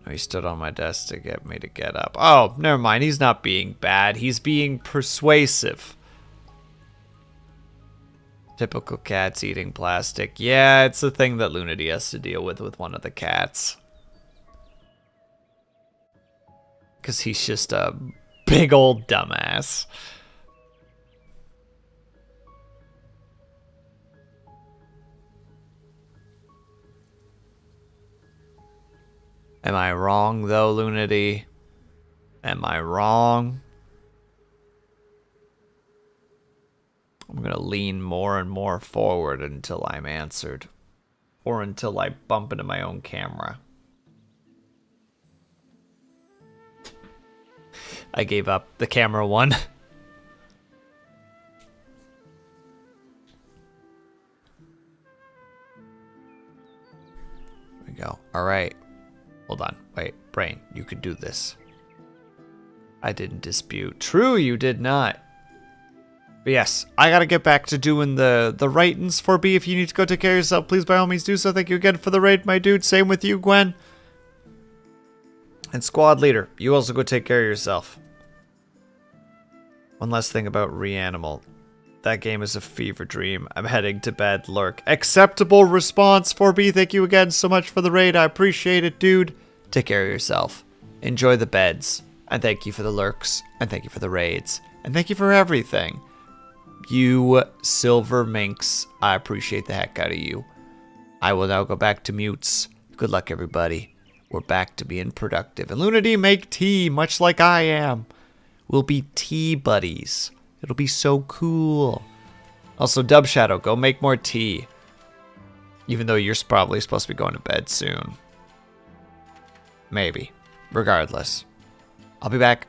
He stood on my desk to get me to get up. Oh, never mind. He's not being bad. He's being persuasive. Typical cats eating plastic. Yeah, it's a thing that Lunity has to deal with one of the cats. Because he's just a big old dumbass. Am I wrong, though, Lunity? Am I wrong? I'm going to lean more and more forward until I'm answered. Or until I bump into my own camera. I gave up the camera one. There we go. All right. Hold on. Wait, brain, you could do this. I didn't dispute. True, you did not. But yes, I gotta get back to doing the writings for B. If you need to go take care of yourself, please by all means do so. Thank you again for the raid, my dude. Same with you, Gwen. And squad leader, you also go take care of yourself. One last thing about Reanimal. That game is a fever dream. I'm heading to bed, lurk. Acceptable response, 4B. Thank you again so much for the raid. I appreciate it, dude. Take care of yourself. Enjoy the beds. And thank you for the lurks. And thank you for the raids. And thank you for everything. You silver minx, I appreciate the heck out of you. I will now go back to mutes. Good luck, everybody. We're back to being productive. And Lunity, make tea, much like I am. We'll be tea buddies. It'll be so cool. Also, Dub Shadow, go make more tea. Even though you're probably supposed to be going to bed soon. Maybe. Regardless. I'll be back.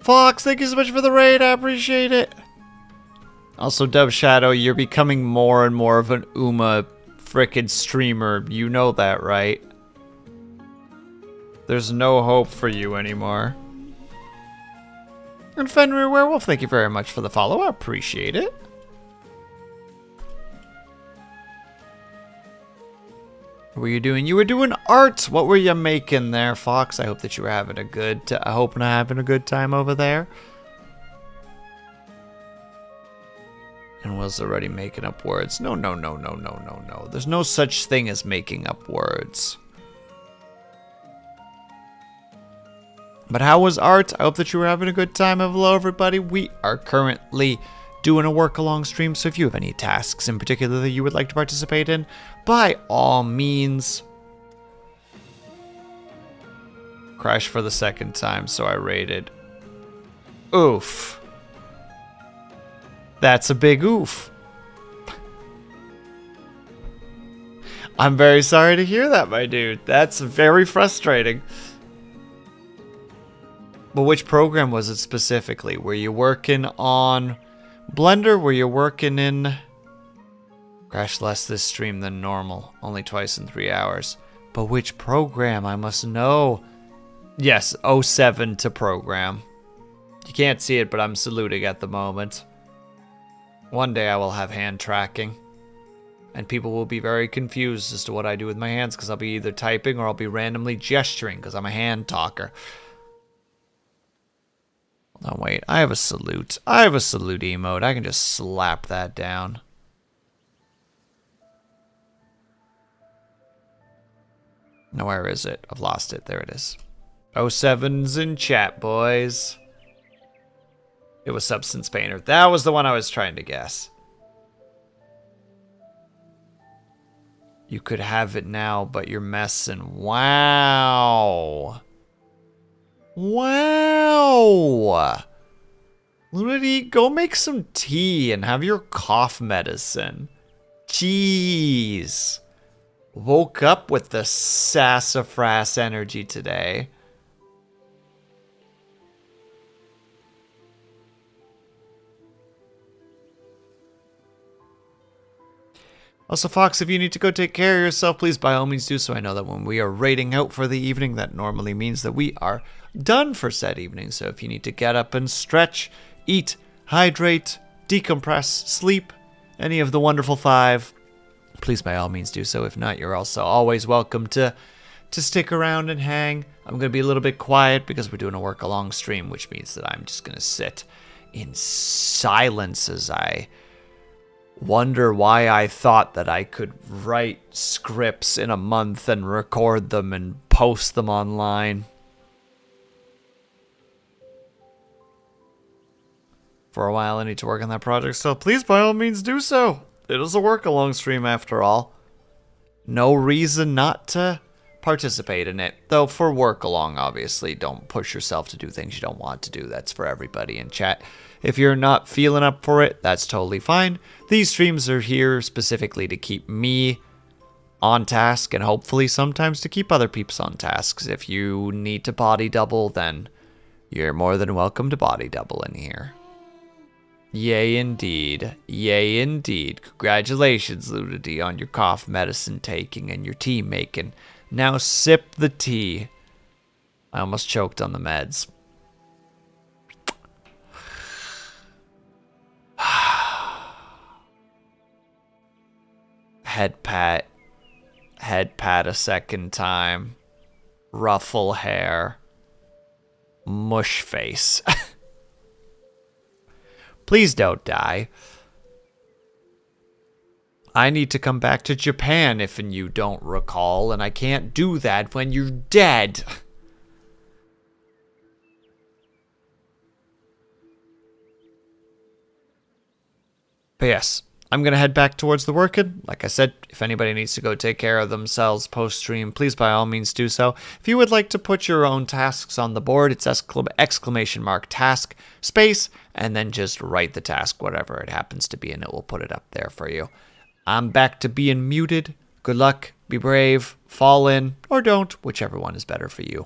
Fox, thank you so much for the raid. I appreciate it. Also, Dub Shadow, you're becoming more and more of an Uma frickin' streamer. You know that, right? There's no hope for you anymore. And Fenrir Werewolf, thank you very much for the follow. I appreciate it. What were you doing? You were doing art. What were you making there, Fox? I hope that you were having a good time over there. And was already making up words. No. There's no such thing as making up words. But how was art? I hope that you were having a good time. Hello, everybody. We are currently doing a work-along stream, so if you have any tasks in particular that you would like to participate in, by all means. Crash for the second time, so I rated. Oof. That's a big oof. I'm very sorry to hear that, my dude. That's very frustrating. But which program was it specifically? Were you working on Blender? Were you working in... Crash less this stream than normal. Only twice in 3 hours. But which program? I must know. Yes, 07 to program. You can't see it, but I'm saluting at the moment. One day I will have hand tracking. And people will be very confused as to what I do with my hands, because I'll be either typing or I'll be randomly gesturing, because I'm a hand talker. Oh, wait. I have a salute. I have a salute emote. I can just slap that down. Now, where is it? I've lost it. There it is. 07's in chat, boys. It was Substance Painter. That was the one I was trying to guess. You could have it now, but you're messing. Wow. Wow. Lunity, go make some tea and have your cough medicine. Jeez. Woke up with the sassafras energy today. Also, Fox, if you need to go take care of yourself, please by all means do so. I know that when we are raiding out for the evening, that normally means that we are done for said evening. So if you need to get up and stretch, eat, hydrate, decompress, sleep, any of the wonderful 5, please by all means do so. If not, you're also always welcome to stick around and hang. I'm going to be a little bit quiet because we're doing a work-along stream, which means that I'm just going to sit in silence as I wonder why I thought that I could write scripts in a month and record them and post them online. For a while I need to work on that project, so please by all means do so. It is a work-along stream after all. No reason not to participate in it. Though for work-along, obviously, don't push yourself to do things you don't want to do. That's for everybody in chat. If you're not feeling up for it, that's totally fine. These streams are here specifically to keep me on task and hopefully sometimes to keep other peeps on tasks. If you need to body double, then you're more than welcome to body double in here. Yay indeed. Yay indeed. Congratulations, Lunity, on your cough medicine taking and your tea making. Now sip the tea. I almost choked on the meds. Head pat a second time. Ruffle hair. Mush face. Please don't die. I need to come back to Japan if you don't recall, and I can't do that when you're dead. But yes, I'm going to head back towards the Workin. Like I said, if anybody needs to go take care of themselves post-stream, please by all means do so. If you would like to put your own tasks on the board, it's exclamation mark task space, and then just write the task, whatever it happens to be, and it will put it up there for you. I'm back to being muted. Good luck, be brave, fall in, or don't, whichever one is better for you.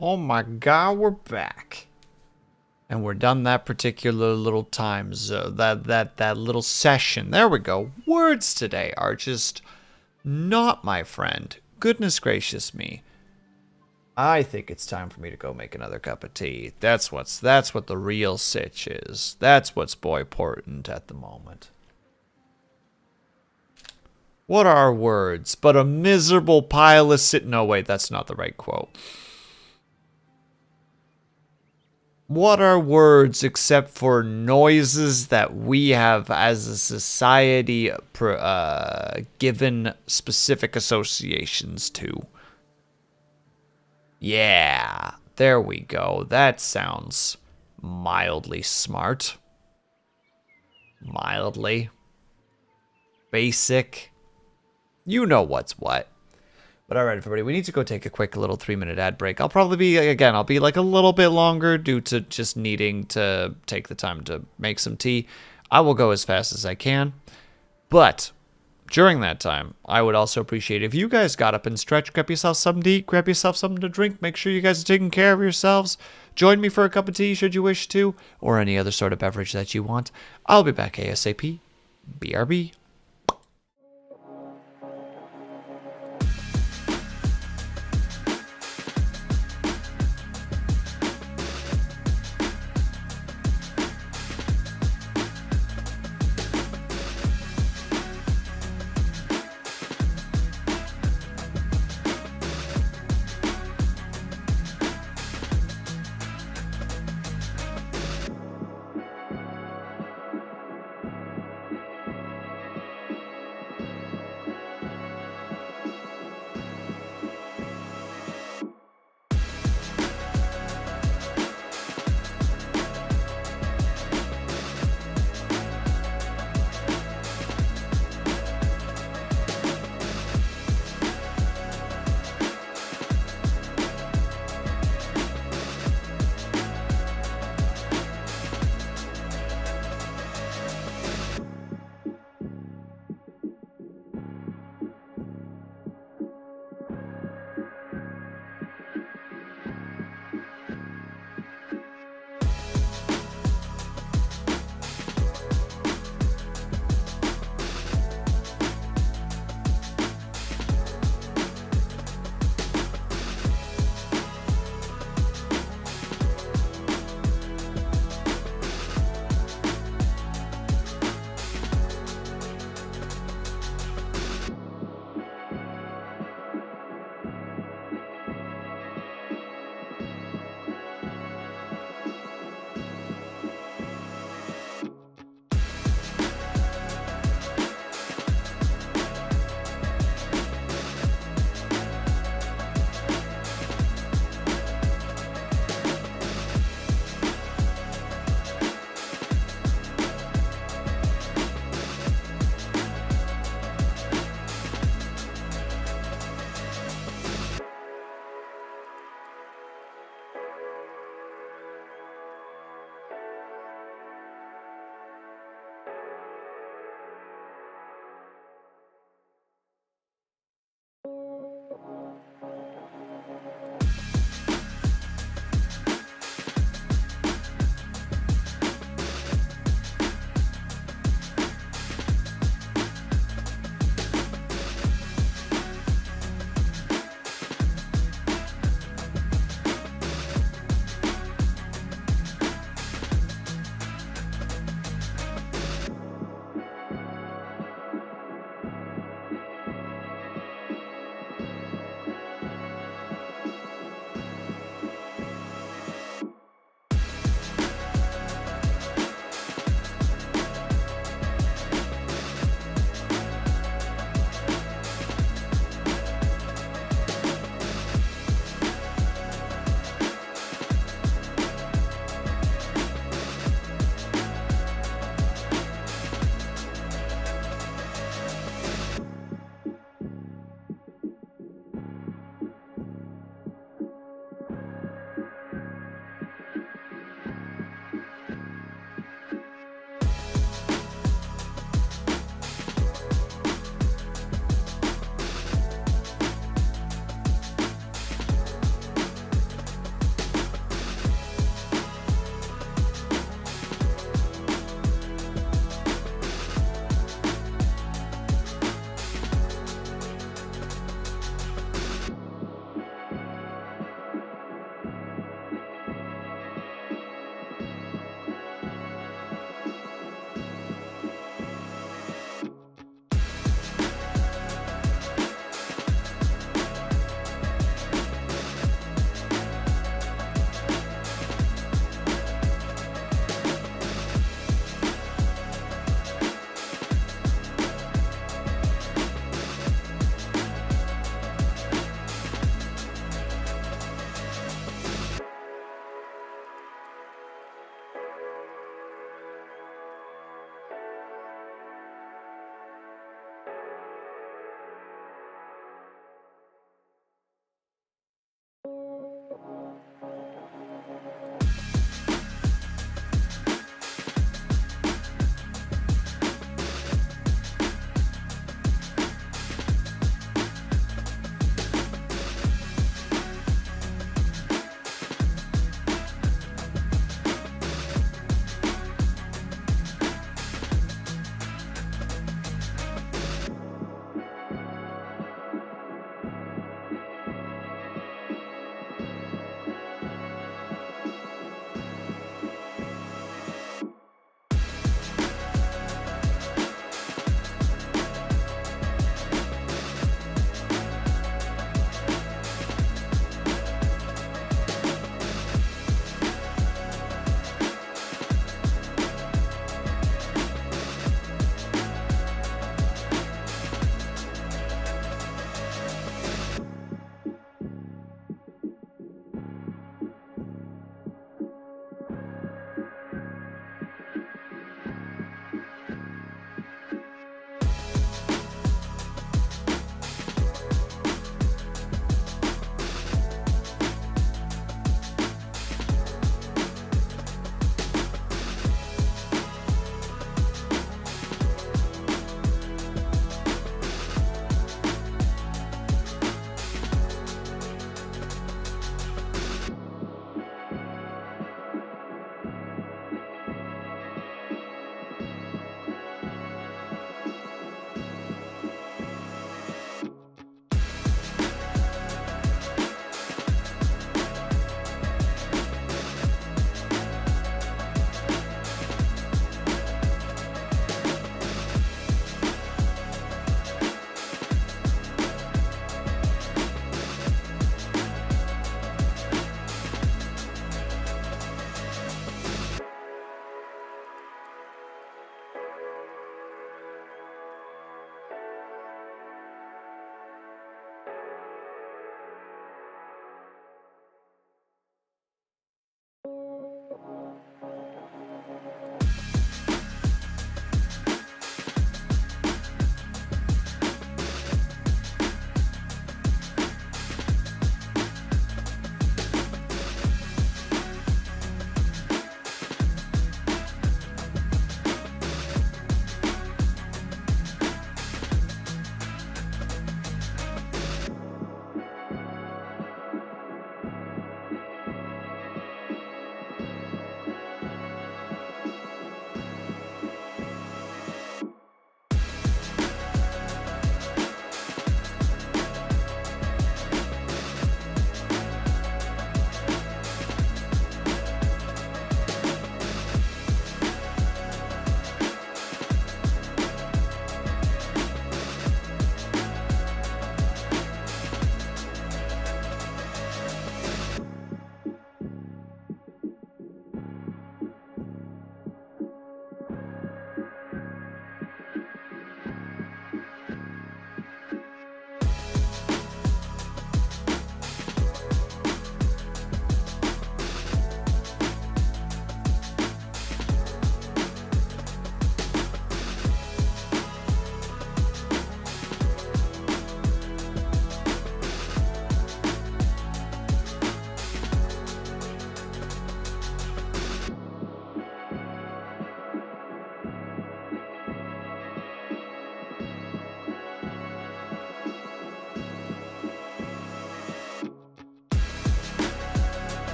Oh my god, we're back. And we're done that particular little time zone, that little session. There we go. Words today are just not my friend. Goodness gracious me. I think it's time for me to go make another cup of tea. That's what the real sitch is. That's what's boy important at the moment. What are words but a miserable pile of sit? No, wait, that's not the right quote. What are words except for noises that we have as a society given specific associations to? Yeah, there we go. That sounds mildly smart. Mildly. Basic. You know what's what. But alright, everybody, we need to go take a quick little 3-minute ad break. I'll probably be, again, I'll be like a little bit longer due to just needing to take the time to make some tea. I will go as fast as I can. But during that time, I would also appreciate if you guys got up and stretched, grab yourself something to eat, grab yourself something to drink, make sure you guys are taking care of yourselves. Join me for a cup of tea should you wish to, or any other sort of beverage that you want. I'll be back ASAP. BRB.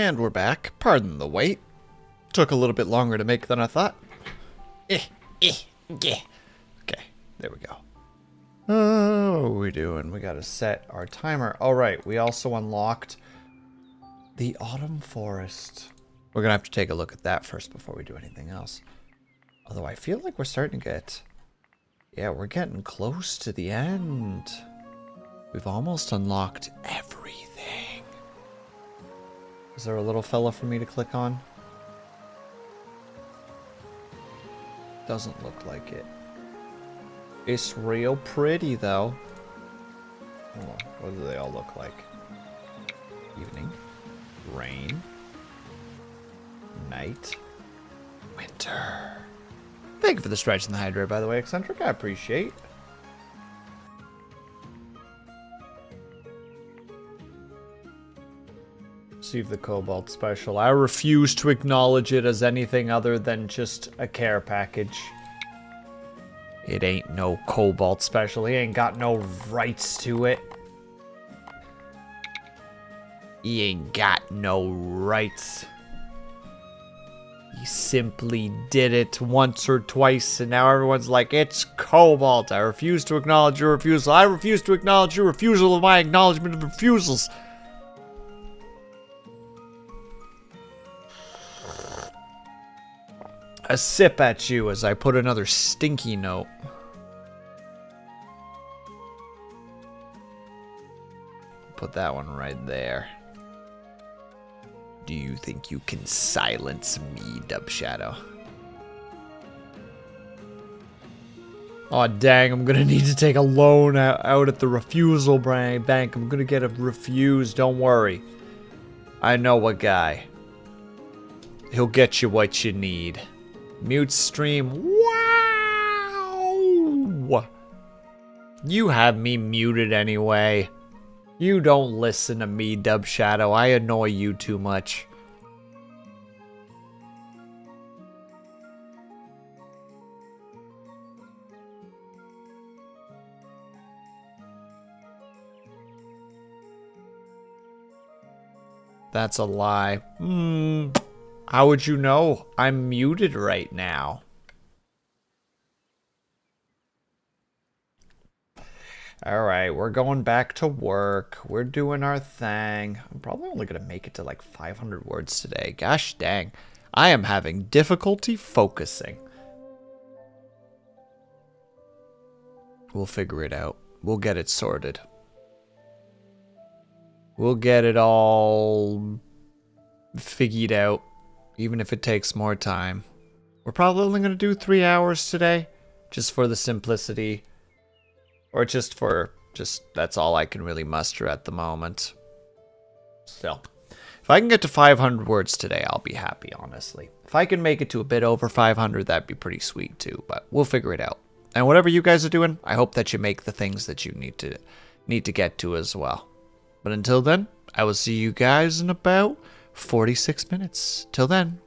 And we're back. Pardon the wait. Took a little bit longer to make than I thought. Okay, there we go. What are we doing? We gotta set our timer. Alright, we also unlocked the Autumn Forest. We're gonna have to take a look at that first before we do anything else. Although I feel like we're starting to get... Yeah, we're getting close to the end. We've almost unlocked everything. Is there a little fella for me to click on? Doesn't look like it. It's real pretty, though. Oh, what do they all look like? Evening. Rain. Night. Winter. Thank you for the stretch and the hydrate, by the way, Eccentric. I appreciate. Receive the Cobalt Special. I refuse to acknowledge it as anything other than just a care package. It ain't no Cobalt Special. He ain't got no rights to it. He ain't got no rights. He simply did it once or twice, and now everyone's like, it's Cobalt. I refuse to acknowledge your refusal. I refuse to acknowledge your refusal of my acknowledgement of refusals. A sip at you as I put another stinky note. Put that one right there. Do you think you can silence me, Dubshadow? Aw, dang, I'm gonna need to take a loan out at the refusal bank. I'm gonna get a refuse, don't worry. I know a guy. He'll get you what you need. Mute stream. Wow! You have me muted anyway. You don't listen to me, Dubshadow. I annoy you too much. That's a lie. How would you know? I'm muted right now. Alright, we're going back to work. We're doing our thing. I'm probably only going to make it to like 500 words today. Gosh dang. I am having difficulty focusing. We'll figure it out. We'll get it sorted. We'll get it all figured out. Even if it takes more time. We're probably only going to do 3 hours today. Just for the simplicity. Or just that's all I can really muster at the moment. Still. If I can get to 500 words today, I'll be happy, honestly. If I can make it to a bit over 500, that'd be pretty sweet too. But we'll figure it out. And whatever you guys are doing, I hope that you make the things that you need to get to as well. But until then, I will see you guys in about 46 minutes. Till then.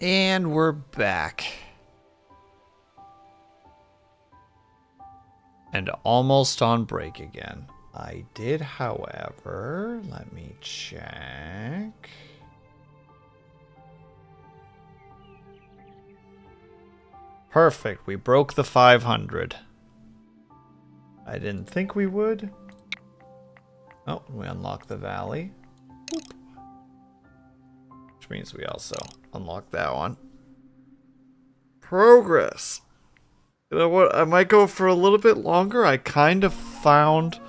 And we're back. And almost on break again. I did, however, let me check. Perfect, we broke the 500. I didn't think we would. Oh, we unlocked the valley. Oop. Which means we also unlocked that one. Progress. You know what? I might go for a little bit longer. I kind of found...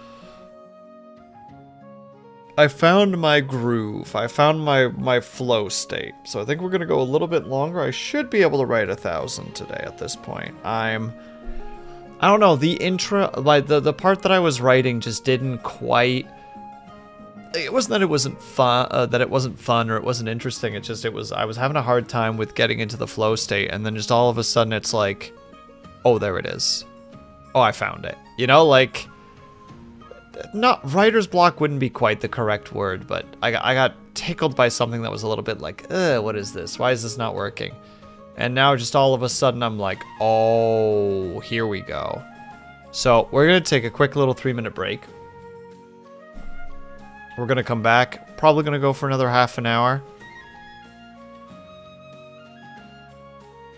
I found my groove. I found my flow state. So I think we're going to go a little bit longer. I should be able to write 1,000 today at this point. I don't know. The intro... Like, the part that I was writing just didn't quite... It wasn't that it wasn't fun, or it wasn't interesting. It just, I was having a hard time with getting into the flow state. And then just all of a sudden it's like... Oh, there it is. Oh, I found it. You know, like... Not writer's block wouldn't be quite the correct word, but I got tickled by something that was a little bit like, what is this? Why is this not working? And now just all of a sudden I'm like, oh, here we go. So we're going to take a quick little 3-minute break. We're going to come back. Probably going to go for another half an hour.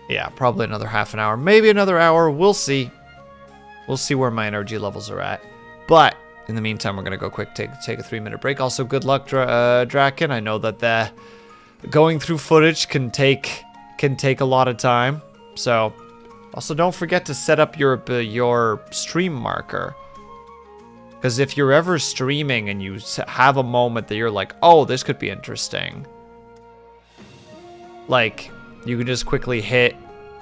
Yeah, probably another half an hour. Maybe another hour. We'll see. We'll see where my energy levels are at. But in the meantime, we're going to go quick, take a 3-minute break. Also, good luck, Draken. I know that going through footage can take a lot of time. So, also don't forget to set up your stream marker. Because if you're ever streaming and you have a moment that you're like, oh, this could be interesting. Like, you can just quickly hit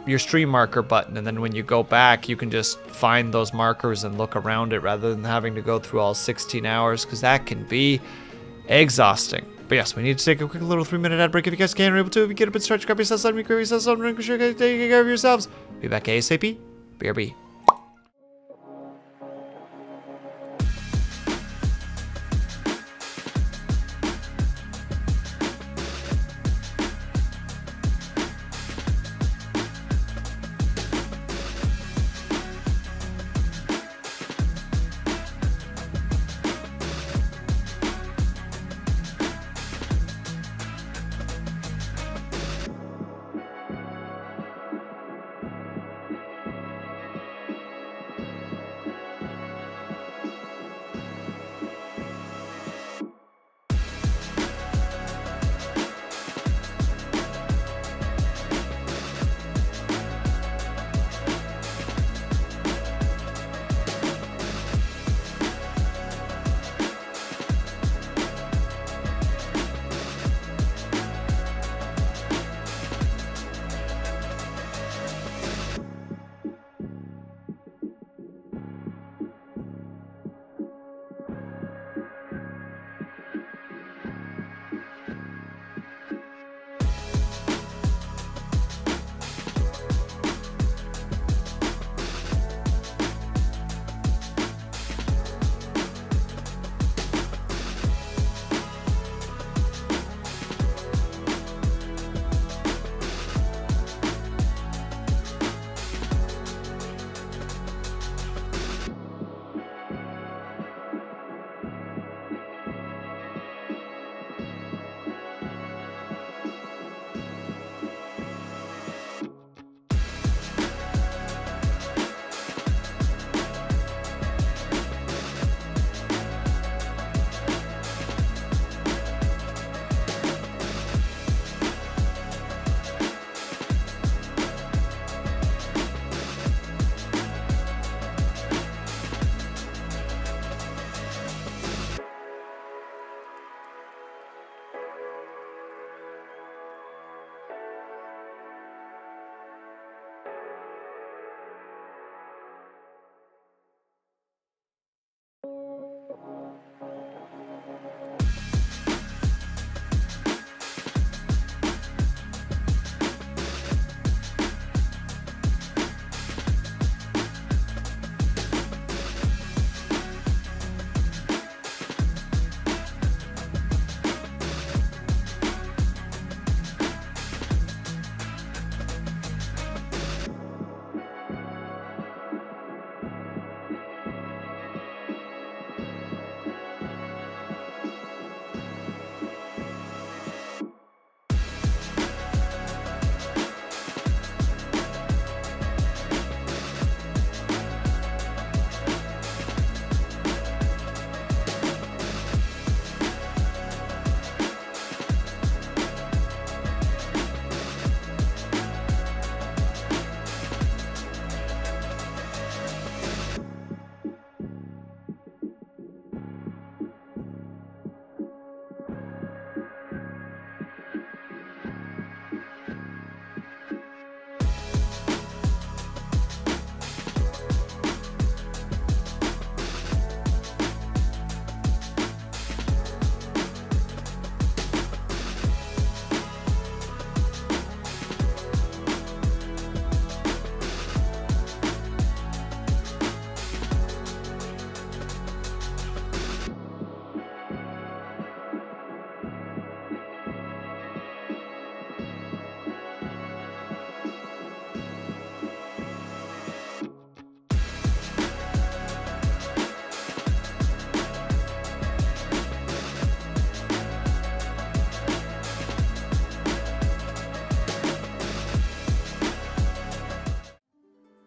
your stream marker button, and then when you go back, you can just find those markers and look around it rather than having to go through all 16 hours, because that can be exhausting. But yes, we need to take a quick little 3-minute ad break if you guys can or able to. If you get a bit stretched, grab yourself something, grab yourself something, make sure you guys take care of yourselves. Be back ASAP. BRB.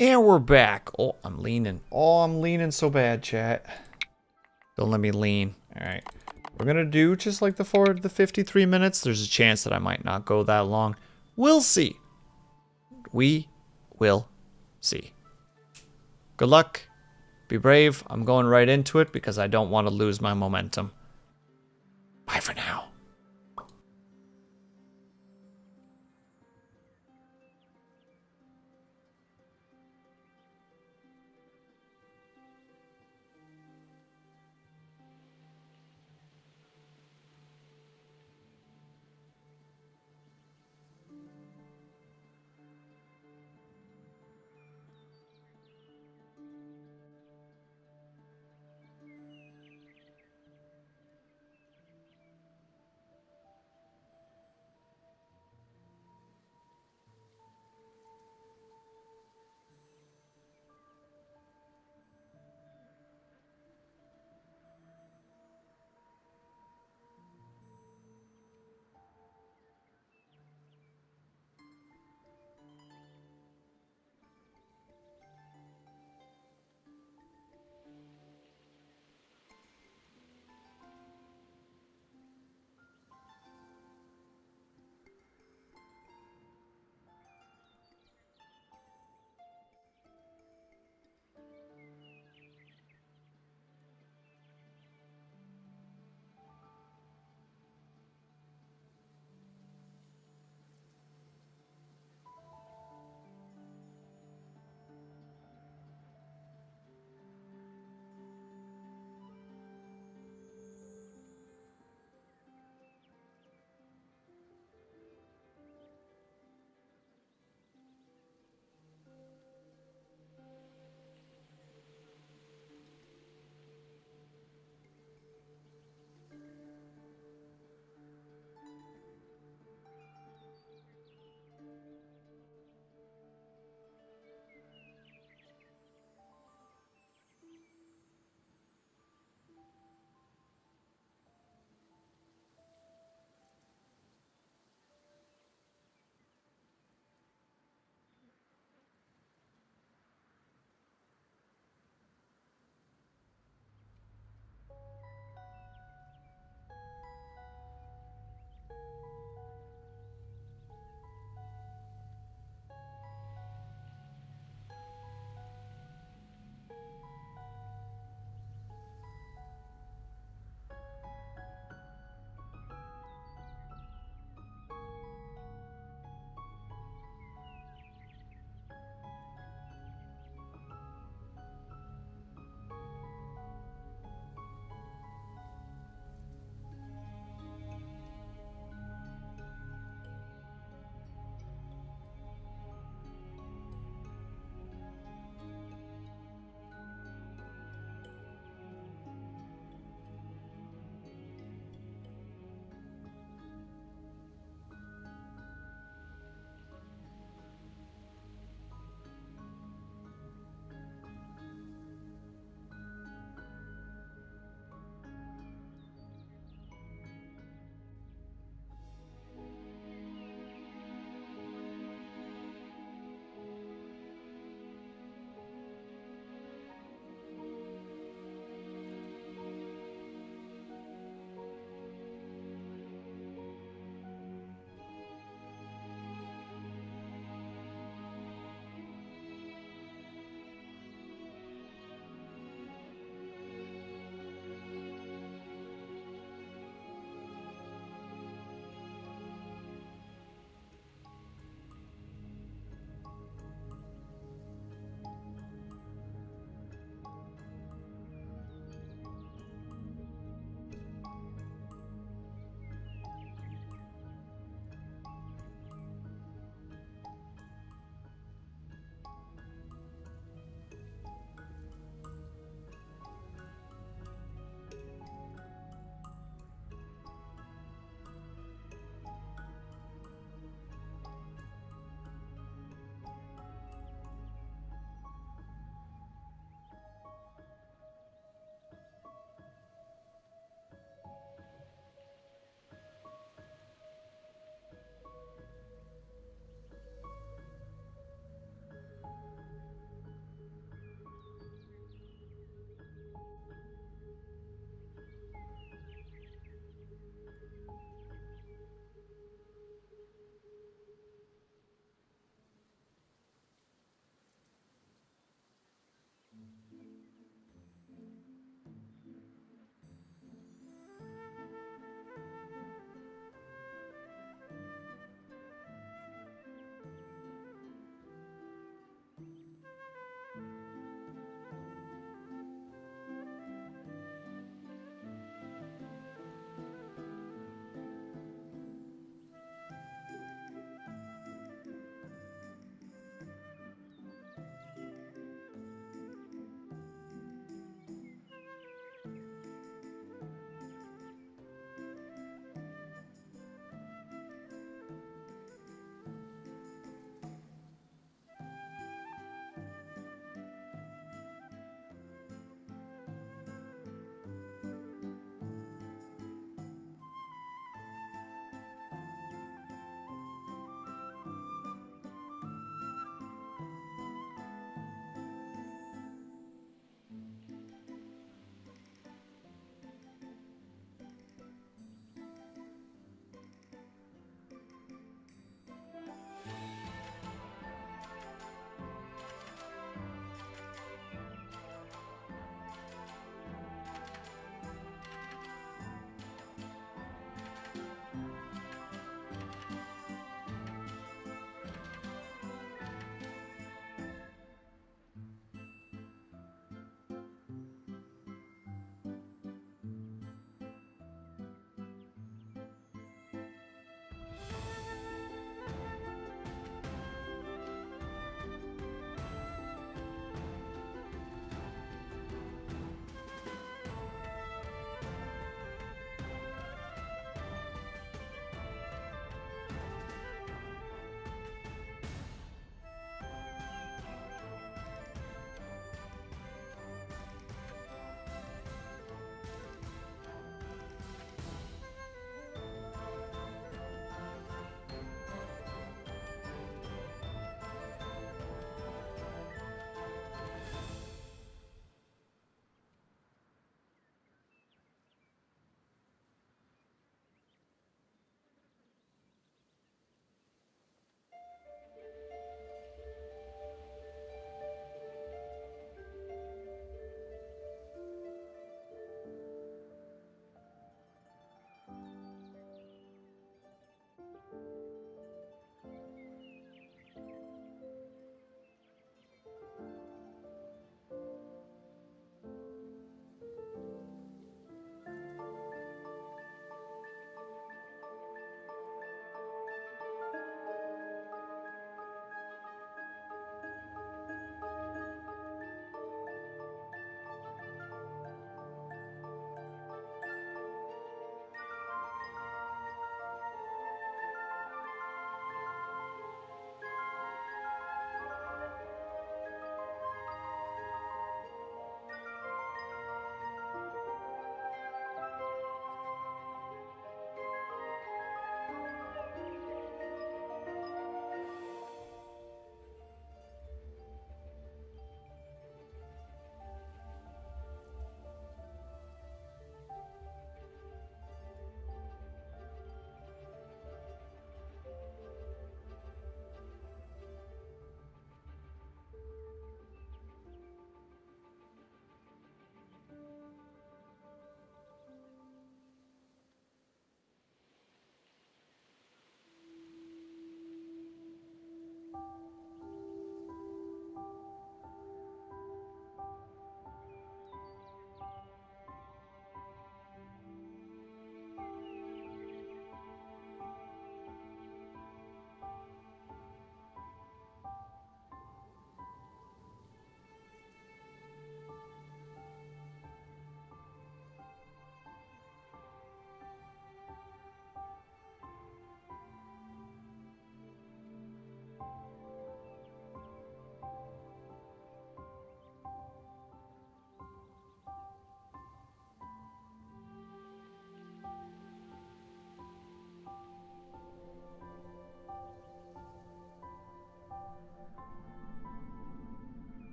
And we're back. Oh, I'm leaning. Oh, I'm leaning so bad, chat. Don't let me lean. All right. We're going to do just like the 53 minutes. There's a chance that I might not go that long. We'll see. We will see. Good luck. Be brave. I'm going right into it because I don't want to lose my momentum. Bye for now.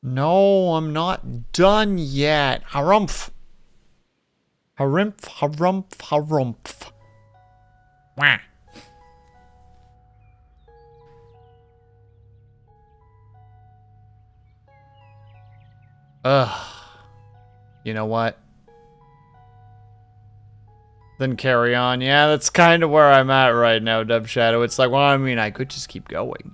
No, I'm not done yet. Harumph. Harumph, harumph, harumph. Wah. Ugh. You know what? Then carry on. Yeah, that's kind of where I'm at right now, Dub Shadow. It's like, well, I mean, I could just keep going.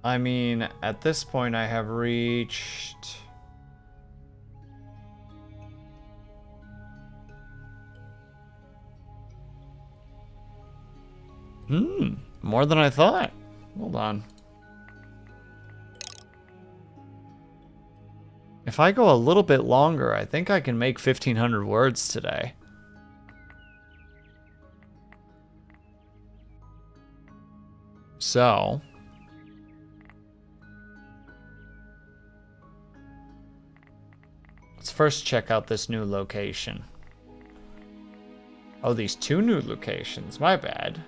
I mean, at this point, I have reached... more than I thought. Hold on. If I go a little bit longer, I think I can make 1,500 words today. So... let's first check out this new location. Oh, these 2 new locations. My bad.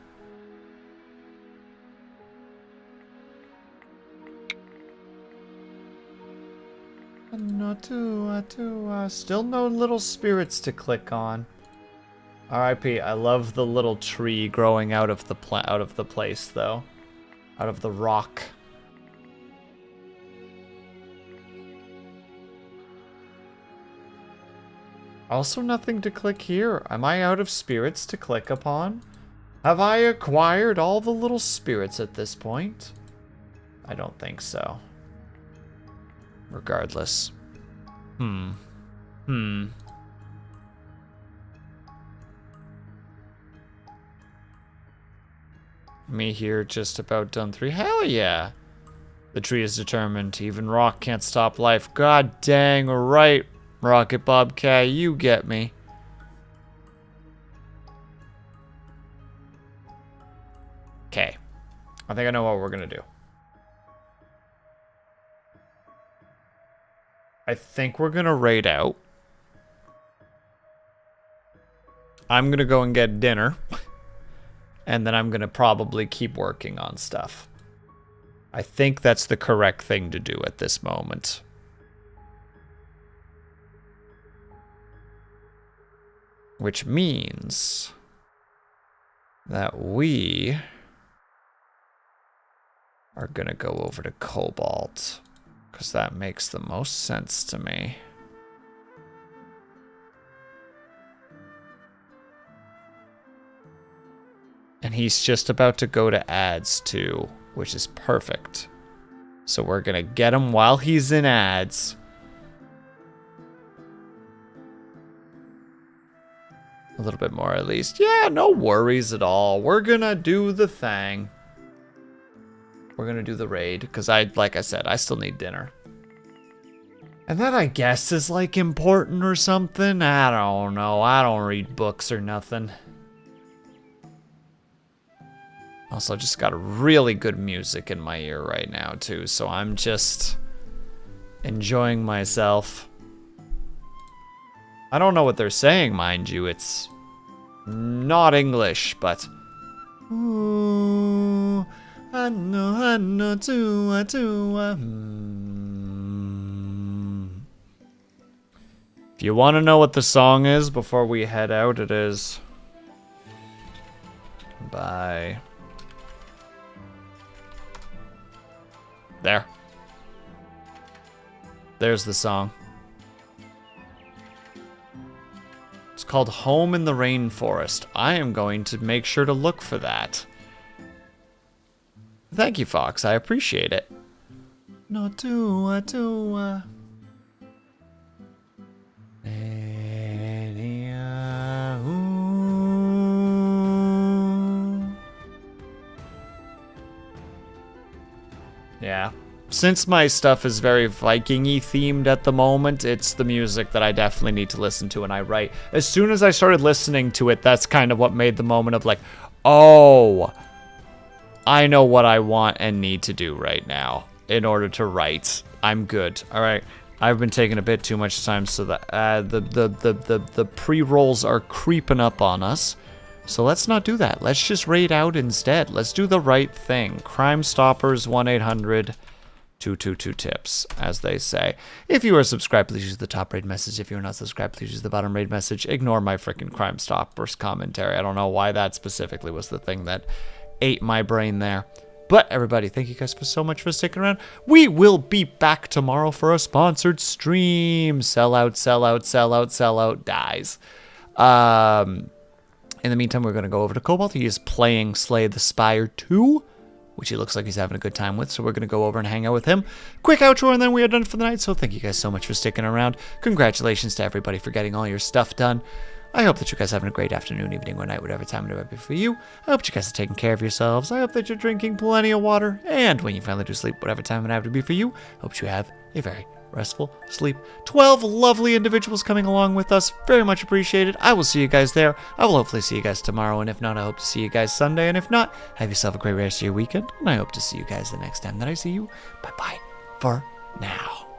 Still no little spirits to click on. R.I.P. I love the little tree growing out of the place, though, out of the rock. Also, nothing to click here. Am I out of spirits to click upon? Have I acquired all the little spirits at this point? I don't think so. Regardless. Me here, just about done 3. Hell yeah! The tree is determined. Even rock can't stop life. God dang right, Rocket Bobcat, you get me. Okay. I think I know what we're gonna do. I think we're gonna raid out. I'm gonna go and get dinner. And then I'm gonna probably keep working on stuff. I think that's the correct thing to do at this moment. Which means that we are gonna go over to Cobalt. Because that makes the most sense to me. And he's just about to go to ads too, which is perfect. So we're gonna get him while he's in ads. A little bit more at least. Yeah, no worries at all. We're gonna do the thing. We're gonna do the raid, because like I said, I still need dinner. And that, I guess, is like important or something. I don't know. I don't read books or nothing. Also, just got really good music in my ear right now, too. So I'm just enjoying myself. I don't know what they're saying, mind you. It's not English, but... Ooh, I know, too, If you want to know what the song is before we head out, it is... Bye. There. There's the song. It's called Home in the Rainforest. I am going to make sure to look for that. Thank you, Fox. I appreciate it. No, tua. Yeah. Since my stuff is very Viking-y themed at the moment, it's the music that I definitely need to listen to and I write. As soon as I started listening to it, that's kind of what made the moment of like, oh, I know what I want and need to do right now in order to write. I'm good. All right. I've been taking a bit too much time, so the pre-rolls are creeping up on us. So let's not do that. Let's just raid out instead. Let's do the right thing. Crime Stoppers 1-800-222-TIPS, as they say. If you are subscribed, please use the top raid message. If you are not subscribed, please use the bottom raid message. Ignore my freaking Crime Stoppers commentary. I don't know why that specifically was the thing that ate my brain there. But everybody, thank you guys so much for sticking around. We will be back tomorrow for a sponsored stream. Sell out, sell out, sell out, sell out, dies. In the meantime, we're going to go over to Cobalt. He is playing Slay the Spire 2, which he looks like he's having a good time with. So we're going to go over and hang out with him. Quick outro, and then we are done for the night. So thank you guys so much for sticking around. Congratulations to everybody for getting all your stuff done. I hope that you guys are having a great afternoon, evening, or night, whatever time it might be for you. I hope you guys are taking care of yourselves. I hope that you're drinking plenty of water. And when you finally do sleep, whatever time it might have to be for you, I hope you have a very restful sleep. 12 lovely individuals coming along with us. Very much appreciated. I will see you guys there. I will hopefully see you guys tomorrow. And if not, I hope to see you guys Sunday. And if not, have yourself a great rest of your weekend. And I hope to see you guys the next time that I see you. Bye-bye for now.